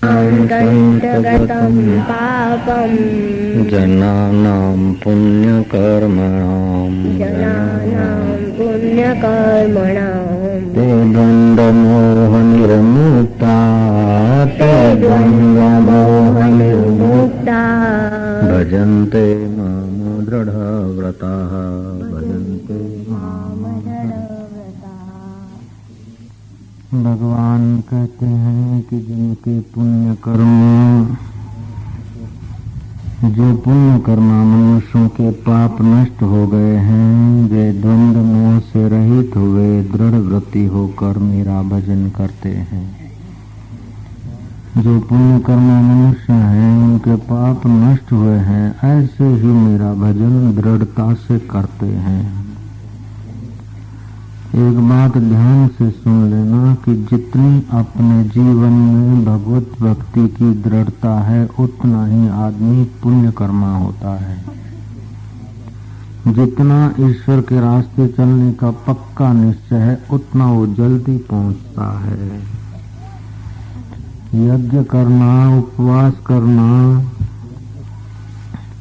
दण्डगतं पापं जनानां पुण्यकर्मणां ते द्वन्द्वमोहनिर्मुक्ता भजन्ते मां दृढव्रताः भजन्ते भगवान कहते हैं कि जिनके पुण्य कर्म मनुष्यों के पाप नष्ट हो गए हैं, वे द्वंद्व मोह से रहित हुए दृढ़ व्रती होकर मेरा भजन करते हैं। जो पुण्य कर्म मनुष्य हैं उनके पाप नष्ट हुए हैं, ऐसे ही मेरा भजन दृढ़ता से करते हैं। एक बात ध्यान से सुन लेना कि जितनी अपने जीवन में भगवत भक्ति की दृढ़ता है उतना ही आदमी पुण्य कर्मा होता है। जितना ईश्वर के रास्ते चलने का पक्का निश्चय है उतना वो जल्दी पहुंचता है। यज्ञ करना, उपवास करना,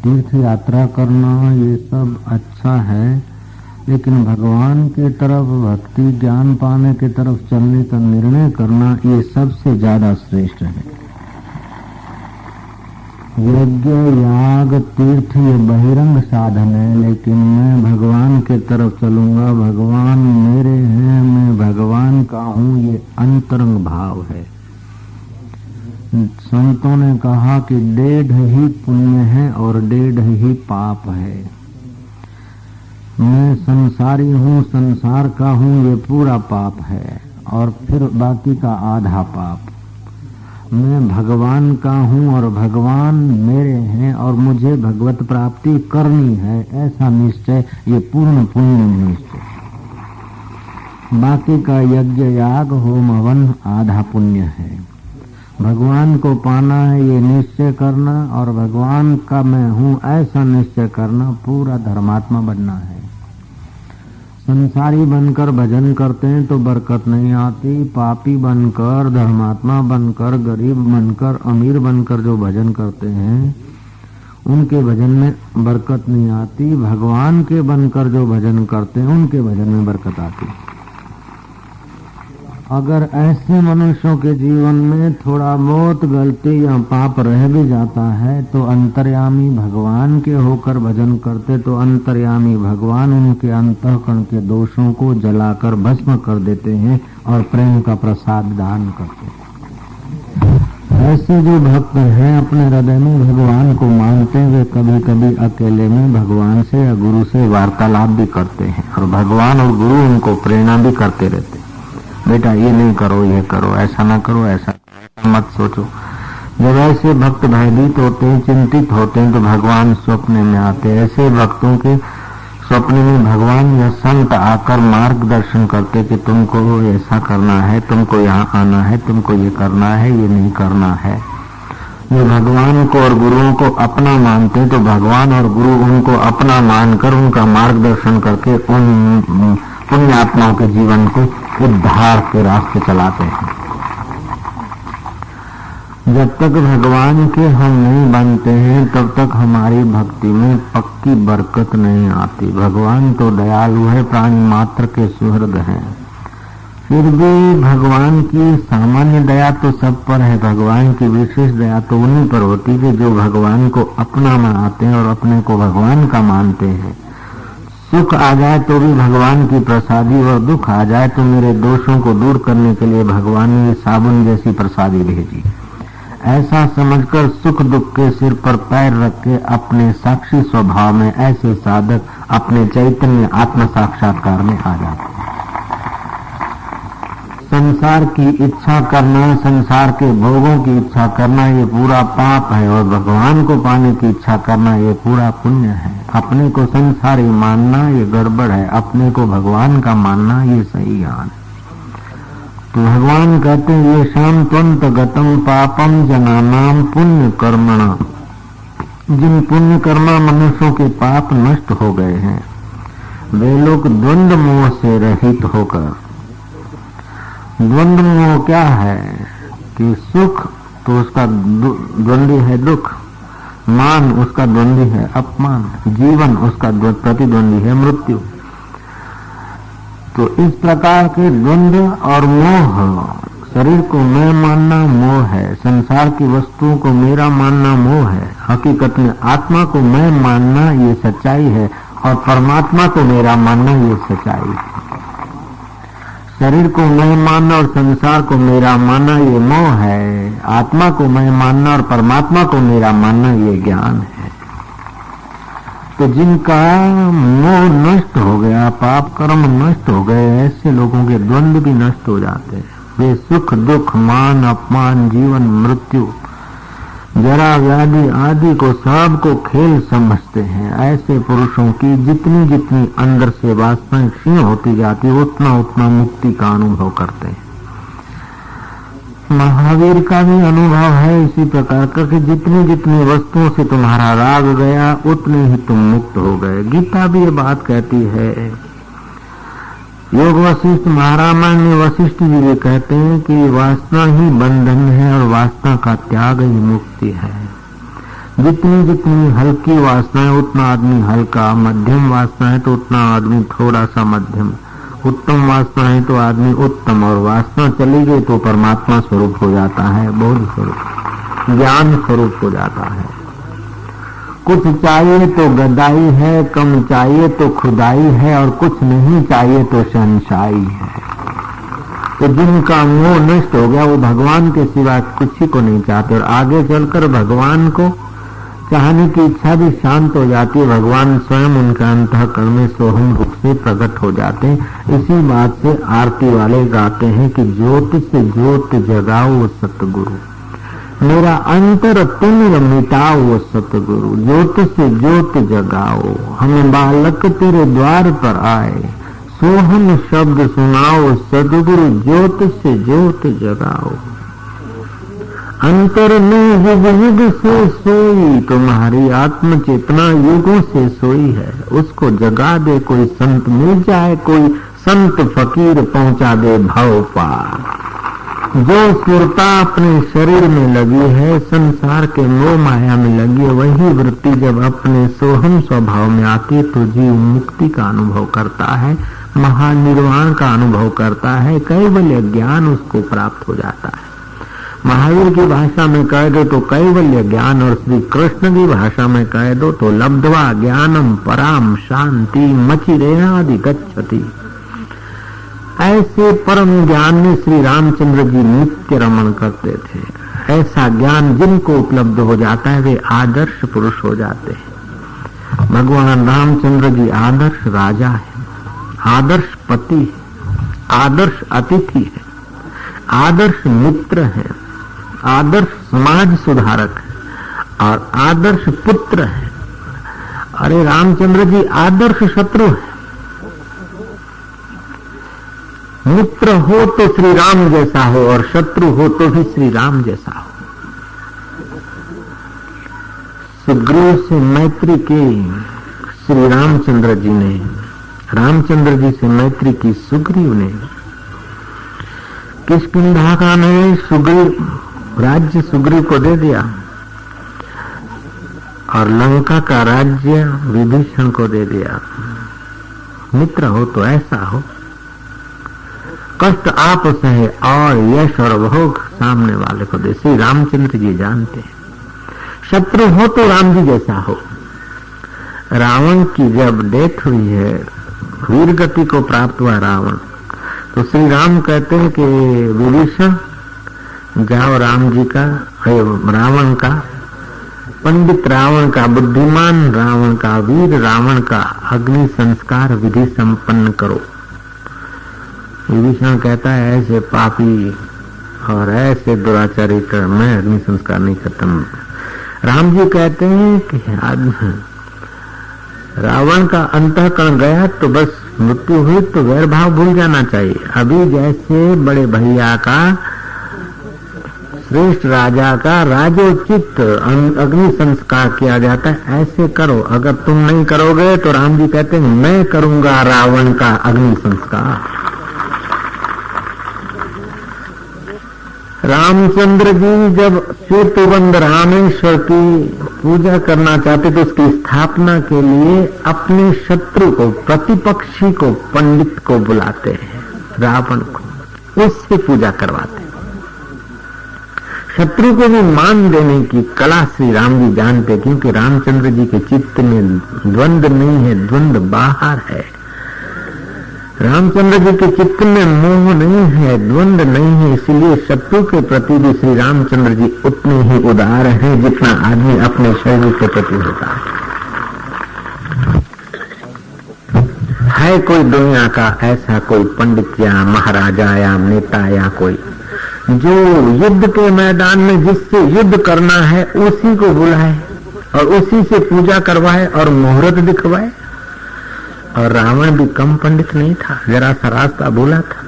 तीर्थ यात्रा करना ये सब अच्छा है, लेकिन भगवान के तरफ भक्ति ज्ञान पाने के तरफ चलने का निर्णय करना ये सबसे ज्यादा श्रेष्ठ है। यज्ञ याग तीर्थ ये बहिरंग साधन है, लेकिन मैं भगवान के तरफ चलूंगा, भगवान मेरे हैं, मैं भगवान का हूँ, ये अंतरंग भाव है। संतों ने कहा कि 1.5 ही पुण्य है और 1.5 ही पाप है। मैं संसारी हूँ, संसार का हूँ, ये पूरा पाप है, और फिर बाकी का आधा पाप। मैं भगवान का हूँ और भगवान मेरे हैं और मुझे भगवत प्राप्ति करनी है, ऐसा निश्चय ये पूर्ण पुण्य निश्चय। बाकी का यज्ञ याग होम हवन आधा पुण्य है। भगवान को पाना है ये निश्चय करना, और भगवान का मैं हूँ ऐसा निश्चय करना, पूरा धर्मात्मा बनना है। संसारी बनकर भजन करते हैं तो बरकत नहीं आती। पापी बनकर, धर्मात्मा बनकर, गरीब बनकर, अमीर बनकर जो भजन करते हैं उनके भजन में बरकत नहीं आती। भगवान के बनकर जो भजन करते हैं उनके भजन में बरकत आती। अगर ऐसे मनुष्यों के जीवन में थोड़ा बहुत गलती या पाप रह भी जाता है तो अंतर्यामी भगवान के होकर भजन करते तो अंतर्यामी भगवान उनके अंतःकरण के दोषों को जलाकर भस्म कर देते हैं और प्रेम का प्रसाद दान करते हैं। ऐसे जो भक्त हैं अपने हृदय में भगवान को मानते हैं, वे कभी कभी अकेले में भगवान से या गुरु से वार्तालाप भी करते हैं, और भगवान और गुरु उनको प्रेरणा भी करते रहते हैं। बेटा ये नहीं करो, ये करो, ऐसा ना करो, ऐसा मत सोचो। जब ऐसे भक्त भयभीत होते हैं, चिंतित होते हैं, तो भगवान स्वप्न में आते हैं। ऐसे भक्तों के स्वप्न में भगवान या संत आकर मार्गदर्शन करते कि तुमको ऐसा करना है, तुमको यहाँ आना है, तुमको ये करना है, ये नहीं करना है। जो भगवान को और गुरुओं को अपना मानते हैं तो भगवान और गुरु उनको अपना मानकर उनका मार्गदर्शन करके उन पुण्यात्माओं के जीवन को उद्धार के रास्ते चलाते हैं। जब तक भगवान के हम नहीं बनते हैं तब तक हमारी भक्ति में पक्की बरकत नहीं आती। भगवान तो दयालु है, प्राणी मात्र के सुहृद हैं, फिर भी भगवान की सामान्य दया तो सब पर है, भगवान की विशेष दया तो उन्हीं पर होती है जो भगवान को अपना मानते हैं और अपने को भगवान का मानते हैं। सुख आ जाए तो भी भगवान की प्रसादी, और दुख आ जाए तो मेरे दोषों को दूर करने के लिए भगवान ने साबुन जैसी प्रसादी भेजी। ऐसा समझकर सुख दुख के सिर पर पैर रख के अपने साक्षी स्वभाव में ऐसे साधक अपने चैतन्य आत्म साक्षात्कार में आ जाते। संसार की इच्छा करना, संसार के भोगों की इच्छा करना ये पूरा पाप है, और भगवान को पाने की इच्छा करना ये पूरा पुण्य है। अपने को संसारी मानना ये गड़बड़ है, अपने को भगवान का मानना ये सही ज्ञान है। तो भगवान कहते हैं ये शाम त्वंत गतम पापम जनानाम पुण्य कर्मणा। जिन पुण्य कर्मा मनुष्यों के पाप नष्ट हो गए हैं वे लोग द्वंद्व मोह से रहित होकर, द्वंद्व मोह क्या है कि सुख तो उसका द्वंद्वी है दुख, मान उसका द्वंद्वी है अपमान, जीवन उसका प्रतिद्वंदी है मृत्यु। तो इस प्रकार के द्वंद्व और मोह, शरीर को मैं मानना मोह है, संसार की वस्तुओं को मेरा मानना मोह है, हकीकत में आत्मा को मैं मानना ये सच्चाई है और परमात्मा को मेरा मानना ये सच्चाई है। शरीर को मैं मानना और संसार को मेरा मानना ये मोह है, आत्मा को मैं मानना और परमात्मा को मेरा मानना ये ज्ञान है। तो जिनका मोह नष्ट हो गया, पाप कर्म नष्ट हो गए, ऐसे लोगों के द्वंद्व भी नष्ट हो जाते हैं। वे सुख दुख, मान अपमान, जीवन मृत्यु, जरा व्याधि आदि को सबको खेल समझते हैं। ऐसे पुरुषों की जितनी जितनी अंदर से वासनाएं क्षीण होती जाती, उतना उतना मुक्ति का अनुभव करते हैं। महावीर का भी अनुभव है इसी प्रकार का कि जितनी जितनी वस्तुओं से तुम्हारा राग गया उतने ही तुम मुक्त हो गए। गीता भी ये बात कहती है। योग वशिष्ठ महारामायण में वशिष्ठ जी भी कहते हैं कि वासना ही बंधन है और वासना का त्याग ही मुक्ति है। जितनी जितनी हल्की वासना है उतना आदमी हल्का, मध्यम वासना है तो उतना आदमी थोड़ा सा मध्यम, उत्तम वासना है तो आदमी उत्तम, और वासना चली गई तो परमात्मा स्वरूप हो जाता है, बोध स्वरूप, ज्ञान स्वरूप हो जाता है। कुछ चाहिए तो गदाई है, कम चाहिए तो खुदाई है, और कुछ नहीं चाहिए तो शहंशाही है। तो जिनका मोह नष्ट हो गया वो भगवान के सिवा कुछ ही को नहीं चाहते, और आगे चलकर भगवान को चाहने की इच्छा भी शांत हो जाती है। भगवान स्वयं उनके अंतःकरण में सोहम रूप से प्रकट हो जाते हैं। इसी बात से आरती वाले गाते हैं कि ज्योत से ज्योत जगाओ सतगुरु, मेरा अंतर तिमिर मिटाओ सतगुरु, ज्योत से ज्योत जगाओ, हमें बालक तेरे द्वार पर आए, सोहम शब्द सुनाओ सतगुरु, ज्योत से ज्योत जगाओ। अंतर में युग युग से सोई, तुम्हारी आत्म चेतना युगों से सोई है, उसको जगा दे। कोई संत मिल जाए, कोई संत फकीर पहुंचा दे भव पार। जो सुरता अपने शरीर में लगी है, संसार के मोह माया में लगी है, वही वृत्ति जब अपने सोहम स्वभाव में आती है तो जीव मुक्ति का अनुभव करता है, महानिर्वाण का अनुभव करता है, कैवल्य ज्ञान उसको प्राप्त हो जाता है। महावीर की भाषा में कह दो तो कैवल्य ज्ञान, और श्री कृष्ण की भाषा में कह दो तो लब्ध्वा ज्ञानम पराम शांति मचिरेणादि गच्छति। ऐसे परम ज्ञान में श्री रामचंद्र जी नित्य रमण करते थे। ऐसा ज्ञान जिनको उपलब्ध हो जाता है वे आदर्श पुरुष हो जाते हैं। भगवान रामचंद्र जी आदर्श राजा है, आदर्श पति है, आदर्श अतिथि है, आदर्श मित्र है, आदर्श समाज सुधारक है और आदर्श पुत्र है। अरे रामचंद्र जी आदर्श शत्रु है। मित्र हो तो श्री राम जैसा हो और शत्रु हो तो भी श्री राम जैसा हो। सुग्रीव से मैत्री की श्री रामचंद्र जी ने, रामचंद्र जी से मैत्री की सुग्रीव ने। किष्किंधा का ने सुग्रीव राज्य सुग्रीव को दे दिया और लंका का राज्य विभीषण को दे दिया। मित्र हो तो ऐसा हो, कष्ट आप सहे और यश और भोग सामने वाले को दे। श्री रामचंद्र जी जानते हैं। शत्रु हो तो राम जी जैसा हो। रावण की जब डेथ हुई है, वीर गति को प्राप्त हुआ रावण, तो श्री राम कहते हैं कि विभीषण जाओ राम जी का, रावण का, पंडित रावण का, बुद्धिमान रावण का, वीर रावण का अग्नि संस्कार विधि संपन्न करो। विभीषण कहता है ऐसे पापी और ऐसे दुराचारी का मैं अग्नि संस्कार नहीं करता। राम जी कहते हैं कि रावण का अंतःकरण गया तो बस मृत्यु हुई तो वैर भाव भूल जाना चाहिए। अभी जैसे बड़े भैया का, श्रेष्ठ राजा का राजोचित अग्नि संस्कार किया जाता है, ऐसे करो। अगर तुम नहीं करोगे तो राम जी कहते हैं मैं करूंगा रावण का अग्नि संस्कार। रामचंद्र जी जब सेतुबंध रामेश्वर की पूजा करना चाहते तो उसकी स्थापना के लिए अपने शत्रु को, प्रतिपक्षी को, पंडित को बुलाते हैं, रावण को, उससे पूजा करवाते हैं। शत्रु को भी मान देने की कला श्री राम जी जानते, क्योंकि रामचंद्र जी के चित्त में द्वंद नहीं है, द्वंद बाहर है। रामचंद्र जी के चित्त में मोह नहीं है, द्वंद नहीं है, इसलिए शत्रु के प्रति भी श्री रामचंद्र जी उतने ही उदार हैं जितना आदमी अपने शरीर के प्रति होता है। कोई दुनिया का ऐसा कोई पंडित या महाराजा या नेता या कोई जो युद्ध के मैदान में जिससे युद्ध करना है उसी को बुलाए और उसी से पूजा करवाए और मुहूर्त दिखवाए। और रावण भी कम पंडित नहीं था, जरा सा रास्ता भूला था,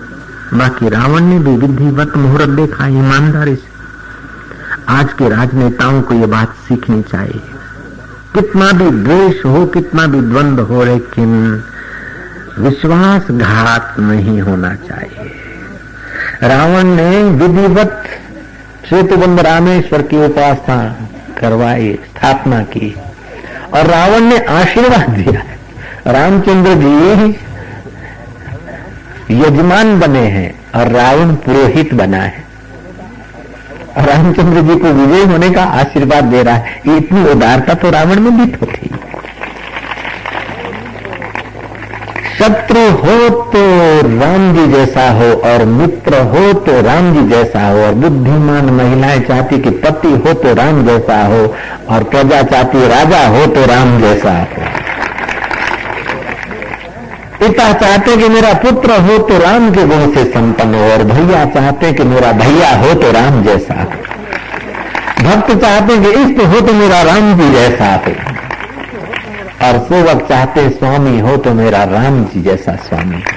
बाकी रावण ने भी विधिवत मुहूर्त देखा ईमानदारी से। आज के राजनेताओं को ये बात सीखनी चाहिए। कितना भी द्वेष हो, कितना भी द्वंद हो, लेकिन विश्वासघात नहीं होना चाहिए। रावण ने विधिवत सेतुबंध रामेश्वर की उपासना करवाई, स्थापना की, और रावण ने आशीर्वाद दिया। रामचंद्र जी यजमान बने हैं और रावण पुरोहित बना है। रामचंद्र जी को विजय होने का आशीर्वाद दे रहा है। ये इतनी उदारता तो रावण में भी तो थी। शत्रु हो तो राम जी जैसा हो और मित्र हो तो राम जी जैसा हो, और बुद्धिमान महिलाएं चाहती कि पति हो तो राम जैसा हो, और प्रजा चाहती राजा हो तो राम जैसा हो। पिता चाहते कि मेरा पुत्र हो तो राम के गुण से संपन्न हो, और भैया चाहते कि मेरा भैया हो तो राम जैसा हो। भक्त चाहते कि इष्ट हो तो मेरा राम जी जैसा हो, और सेवक चाहते स्वामी हो तो मेरा राम जी जैसा स्वामी हो।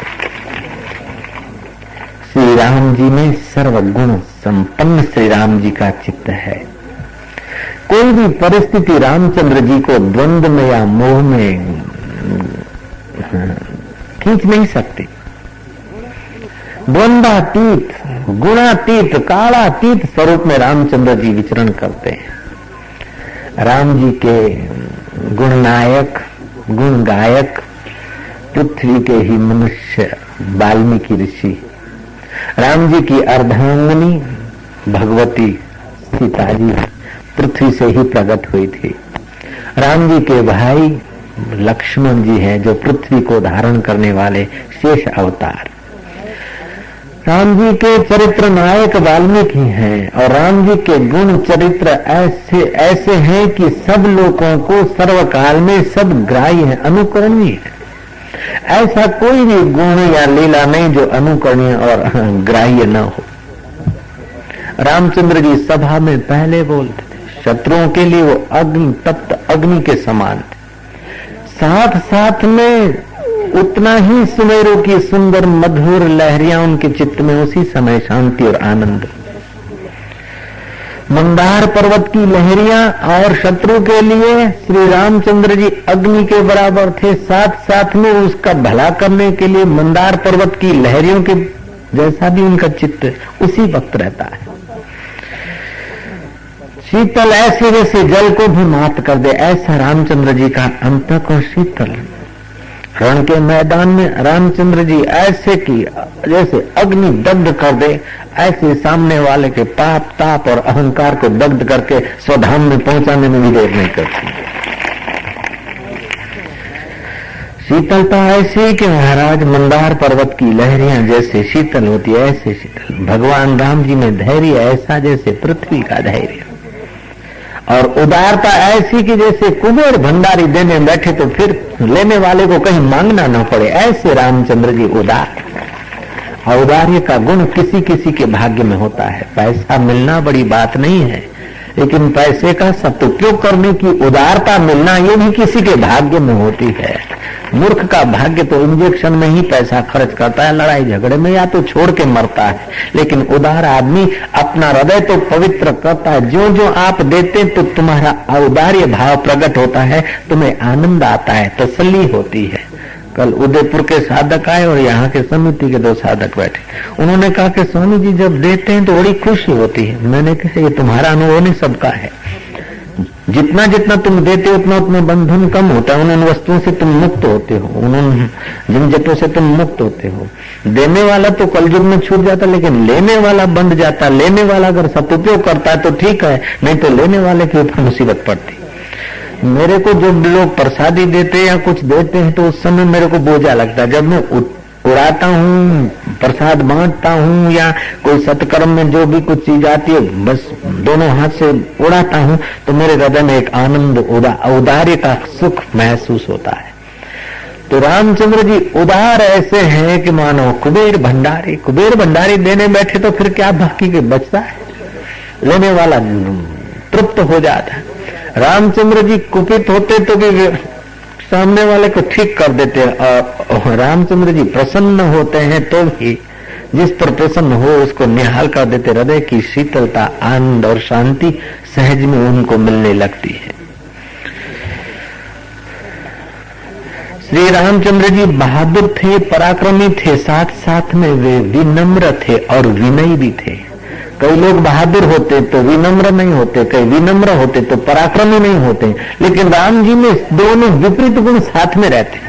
श्री राम जी में सर्वगुण संपन्न श्री राम जी का चित्त है। कोई भी परिस्थिति रामचंद्र जी को द्वंद्व में या मोह में खींच नहीं सकती। द्वंद्वातीत, गुणातीत, कालातीत स्वरूप में रामचंद्र जी विचरण करते हैं। राम जी के गुणनायक, गुण गायक पृथ्वी के ही मनुष्य वाल्मीकि ऋषि, राम जी की अर्धांगिनी भगवती सीता जी पृथ्वी से ही प्रकट हुई थी। राम जी के भाई लक्ष्मण जी हैं जो पृथ्वी को धारण करने वाले शेष अवतार। राम जी के चरित्र नायक वाल्मीकि हैं, और राम जी के गुण चरित्र ऐसे हैं कि सब लोगों को सर्वकाल में सब ग्राह्य है, अनुकरणीय है। ऐसा कोई भी गुण या लीला नहीं जो अनुकरणीय और ग्राह्य न हो। रामचंद्र जी सभा में पहले बोलते थे, शत्रुओं के लिए वो अग्नि, तप्त अग्नि के समान थे। साथ साथ में उतना ही सुमेरु की सुंदर मधुर लहरियां उनके चित्त में उसी समय शांति और आनंद। मंदार पर्वत की लहरियां और शत्रु के लिए श्री रामचंद्र जी अग्नि के बराबर थे। साथ साथ में उसका भला करने के लिए मंदार पर्वत की लहरियों के जैसा भी उनका चित्त उसी वक्त रहता है। शीतल ऐसे जैसे जल को भी मात कर दे, ऐसा रामचंद्र जी का अंतःकरण शीतल। रण के मैदान में रामचंद्र जी ऐसे की जैसे अग्नि दग्ध कर दे, ऐसे सामने वाले के पाप, ताप और अहंकार को दग्ध करके स्वधाम में पहुंचाने में भी देर नहीं करती। शीतलता ऐसी कि महाराज मंदार पर्वत की लहरियां जैसे शीतल होती है, ऐसे शीतल। भगवान राम जी में धैर्य ऐसा जैसे पृथ्वी का धैर्य, और उदारता ऐसी कि जैसे कुबेर भंडारी देने बैठे तो फिर लेने वाले को कहीं मांगना न पड़े, ऐसे रामचंद्र जी उदार। और उदार्य का गुण किसी किसी के भाग्य में होता है। पैसा मिलना बड़ी बात नहीं है, लेकिन पैसे का सदुपयोग करने की उदारता मिलना ये भी किसी के भाग्य में होती है। मूर्ख का भाग्य तो इंजेक्शन में ही पैसा खर्च करता है, लड़ाई झगड़े में या तो छोड़ के मरता है। लेकिन उदार आदमी अपना हृदय तो पवित्र करता है। जो जो आप देते तो तुम्हारा औदार्य भाव प्रकट होता है, तुम्हें आनंद आता है, तसल्ली होती है। कल उदयपुर के साधक आए और यहाँ के समिति के 2 साधक बैठे। उन्होंने कहा कि स्वामी जी जब देते हैं तो बड़ी खुशी होती है। मैंने कहा ये तुम्हारा अनुभव नहीं, सबका है। जितना जितना तुम देते हो उतना उतना बंधन कम होता है। उन वस्तुओं से तुम मुक्त होते हो, उन झंझटों से तुम मुक्त होते हो। देने वाला तो कलयुग में छूट जाता, लेकिन लेने वाला बंध जाता। लेने वाला अगर सदुपयोग करता है तो ठीक है, नहीं तो लेने वाले के ऊपर मुसीबत पड़ती। मेरे को जो लोग प्रसादी देते हैं या कुछ देते हैं तो उस समय मेरे को बोझा लगता है। जब मैं उड़ाता हूँ, प्रसाद बांटता हूँ या कोई सत्कर्म में जो भी कुछ चीज आती है बस दोनों हाथ से उड़ाता हूँ तो मेरे हृदय में एक आनंद, औदार्य का सुख महसूस होता है। तो रामचंद्र जी उदार ऐसे हैं कि मानो कुबेर भंडारी देने बैठे तो फिर क्या बाकी के बचता है, लेने वाला तृप्त हो जाता है। रामचंद्र जी कुपित होते तो कि सामने वाले को ठीक कर देते हैं, और रामचंद्र जी प्रसन्न होते हैं तो भी जिस पर प्रसन्न हो उसको निहाल कर देते। हृदय की शीतलता, आनंद और शांति सहज में उनको मिलने लगती है। श्री रामचंद्र जी बहादुर थे, पराक्रमी थे, साथ साथ में वे विनम्र थे और विनयी भी थे। कई लोग बहादुर होते तो विनम्र नहीं होते, कई विनम्र होते तो पराक्रमी नहीं होते, लेकिन राम जी में दोनों विपरीत गुण साथ में रहते।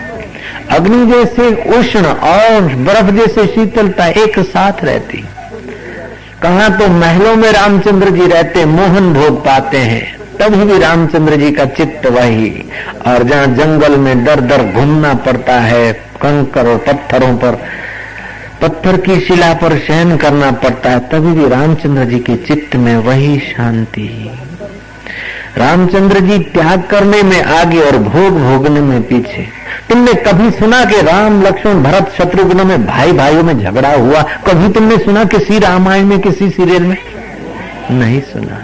अग्नि जैसे उष्ण और बर्फ जैसे शीतलता एक साथ रहती। कहां तो महलों में रामचंद्र जी रहते, मोहन भोग पाते हैं, तभी भी रामचंद्र जी का चित्त वही। और जहां जंगल में दर दर घूमना पड़ता है, कंकर और पत्थरों पर, पत्थर की शिला पर शयन करना पड़ता है, तभी भी रामचंद्र जी के चित्त में वही शांति। रामचंद्र जी त्याग करने में आगे और भोग भोगने में पीछे। तुमने कभी सुना कि राम लक्ष्मण भरत शत्रुघ्न में भाई भाइयों में झगड़ा हुआ? कभी तुमने सुना किसी रामायण में, किसी सीरियल में? नहीं सुना।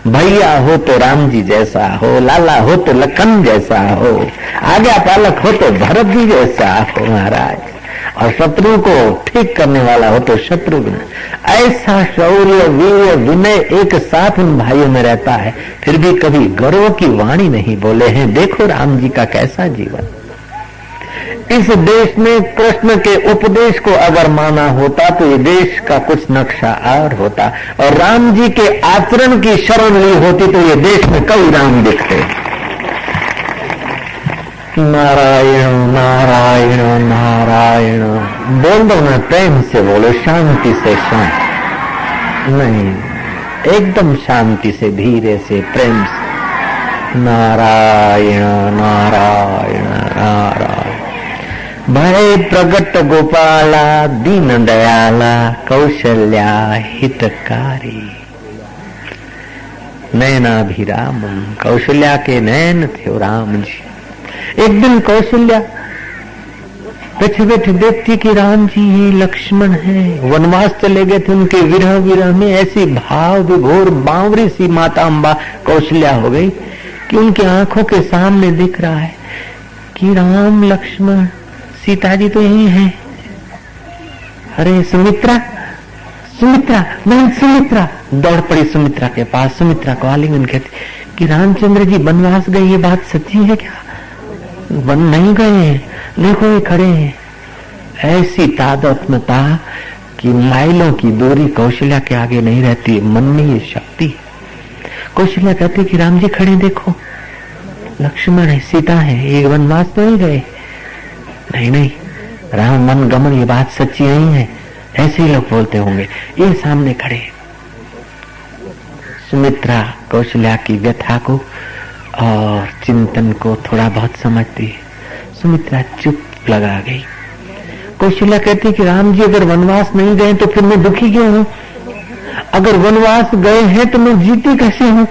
भैया हो तो राम जी जैसा हो, लाला हो तो लखन जैसा हो, आज्ञा पालक हो तो भरत जी जैसा हो महाराज, और शत्रु को ठीक करने वाला हो तो शत्रुघ्न। ऐसा शौर्य, वीर, विनय एक साथ उन भाइयों में रहता है, फिर भी कभी गर्व की वाणी नहीं बोले हैं। देखो राम जी का कैसा जीवन। इस देश में कृष्ण के उपदेश को अगर माना होता तो ये देश का कुछ नक्शा और होता, और राम जी के आचरण की शरण ली होती तो ये देश में कई राम दिखते। नारायण नारायण नारायण बोल दो ना, प्रेम से बोलो, शांति से शांत नहीं, एकदम शांति से, धीरे से, प्रेम से। नारायण नारायण नारायण। भय प्रगट गोपाला, दीन दयाला, कौशल्या हितकारी। नयनाभिराम, कौशल्या के नयन थे राम जी। एक दिन कौशल्या बैठे बैठे देखती कि राम जी ही लक्ष्मण है, वनवास चले गए थे, उनके विरह में ऐसी भाव विभोर बावरी सी माता अम्बा कौशल्या हो गई कि उनकी आंखों के सामने दिख रहा है कि राम लक्ष्मण सीता जी तो यही है। अरे सुमित्रा, सुमित्रा, नहीं सुमित्रा, दौड़ पड़ी सुमित्रा के पास। सुमित्रा को आलिंगन कहती कि रामचंद्र जी वनवास गए, ये बात सच्ची है क्या? वन नहीं गए, देखो ये खड़े हैं। ऐसी तादात्म्यता कि माइलों की दूरी कौशल्या के आगे नहीं रहती, मन में ये शक्ति। कौशल्या कहती कि राम जी खड़े, देखो लक्ष्मण है, सीता है, ये वनवास तो नहीं गए। नहीं नहीं, राम मन गमन, ये बात सच्ची नहीं है, ऐसे ही लोग बोलते होंगे। ये सामने खड़े। सुमित्रा कौशल्या की व्यथा को और चिंतन को थोड़ा बहुत समझती है। सुमित्रा चुप लगा गई। कौशल्या कहती कि राम जी अगर वनवास नहीं गए तो फिर मैं दुखी क्यों हूं? अगर वनवास गए हैं तो मैं जीती कैसे हूं?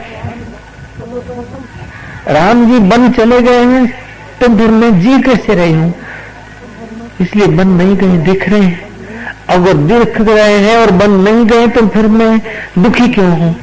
राम जी वन चले गए हैं तो फिर मैं जी कैसे रही हूं? इसलिए वन नहीं गए, दिख रहे हैं। अगर दिख रहे हैं और वन नहीं गए तो फिर मैं दुखी क्यों हूं?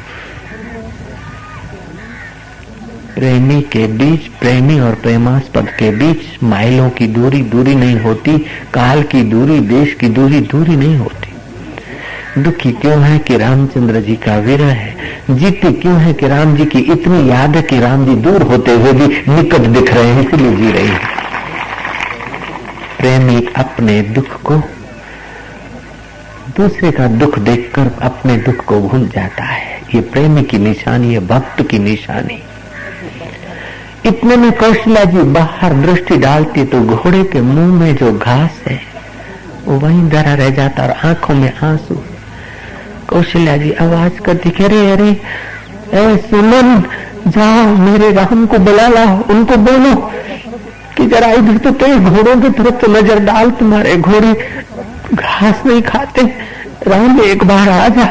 प्रेमी के बीच, प्रेमी और प्रेमास्पद के बीच माइलों की दूरी दूरी नहीं होती, काल की दूरी, देश की दूरी दूरी नहीं होती। दुखी क्यों है कि रामचंद्र जी का विरह है, जीती क्यों है कि राम जी की इतनी याद है कि राम जी दूर होते हुए भी निकट दिख रहे हैं, इसलिए जी रही है। प्रेमी अपने दुख को, दूसरे का दुख देखकर अपने दुख को भूल जाता है। ये प्रेमी की निशानी है, भक्त की निशानी। इतने में कौशल्या जी बाहर दृष्टि डालती तो घोड़े के मुंह में जो घास है वो वहीं धरा रह जाता और आंखों में आंसू। कौशल्या जी आवाज करती, अरे अरे ए सुमन, जाओ मेरे राम को बुला लाओ, उनको बोलो कि जरा इधर तो तेरे घोड़ों की तरफ तो नजर डाल, तुम्हारे घोड़े घास नहीं खाते। राम एक बार आ जा,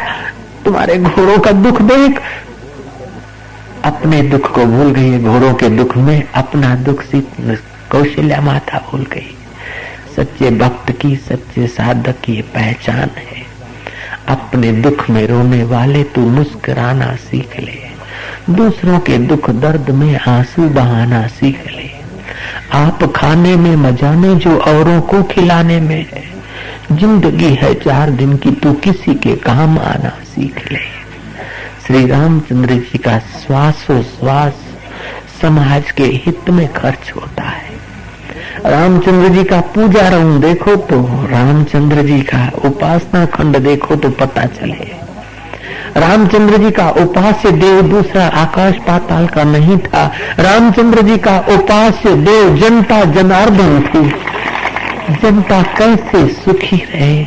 तुम्हारे घोड़ों का दुख देख। अपने दुख को भूल गई, घोड़ों के दुख में अपना दुख कौशल्या माता भूल गई। सच्चे भक्त की, सच्चे साधक की पहचान है। अपने दुख में रोने वाले तू मुस्कुराना सीख ले, दूसरों के दुख दर्द में आंसू बहाना सीख ले। आप खाने में मजा नहीं जो औरों को खिलाने में है। जिंदगी है 4 दिन की, तू किसी के काम आना सीख ले। श्री रामचंद्र जी का श्वासों श्वास समाज के हित में खर्च होता है। रामचंद्र जी का पूजा रंग देखो तो, रामचंद्र जी का उपासना खंड देखो तो पता चले। रामचंद्र जी का उपास्य देव दूसरा आकाश पाताल का नहीं था। रामचंद्र जी का उपास्य देव जनता जनार्दन थी। जनता कैसे सुखी रहे,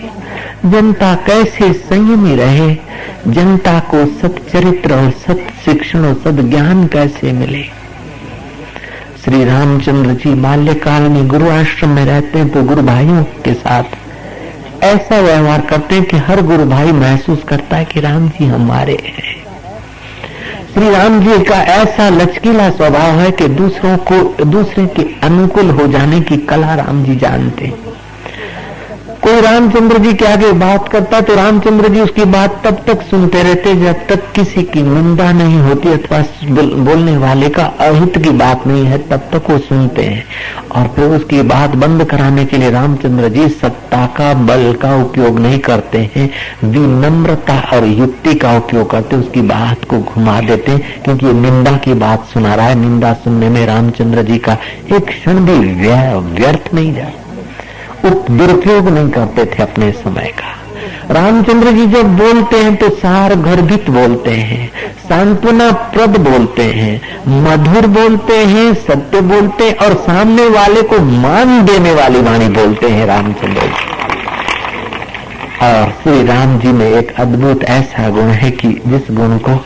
जनता कैसे संयमी रहे, जनता को सच्चरित्र और सत शिक्षण और सद्ज्ञान कैसे मिले। श्री रामचंद्र जी बाल्यकाल में गुरु आश्रम में रहते हैं तो गुरु भाइयों के साथ ऐसा व्यवहार करते हैं कि हर गुरु भाई महसूस करता है कि राम जी हमारे हैं। श्री राम जी का ऐसा लचकीला स्वभाव है कि दूसरे के अनुकूल हो जाने की कला राम जी जानते हैं। कोई रामचंद्र जी के आगे बात करता तो रामचंद्र जी उसकी बात तब तक सुनते रहते जब तक किसी की निंदा नहीं होती अथवा बोलने वाले का अहित की बात नहीं है, तब तक वो सुनते हैं। और फिर उसकी बात बंद कराने के लिए रामचंद्र जी सत्ता का, बल का उपयोग नहीं करते हैं, विनम्रता और युक्ति का उपयोग करते, उसकी बात को घुमा देते हैं। क्योंकि निंदा की बात सुना रहा है, निंदा सुनने में रामचंद्र जी का एक क्षण भी व्यर्थ नहीं जाए, दुरुपयोग नहीं करते थे अपने समय का। रामचंद्र जी जब बोलते हैं तो सार गर्भित बोलते हैं, सांत्वना प्रद बोलते हैं, मधुर बोलते हैं, सत्य बोलते हैं और सामने वाले को मान देने वाली वाणी बोलते हैं रामचंद्र जी। और श्री राम जी में एक अद्भुत ऐसा गुण है कि जिस गुण को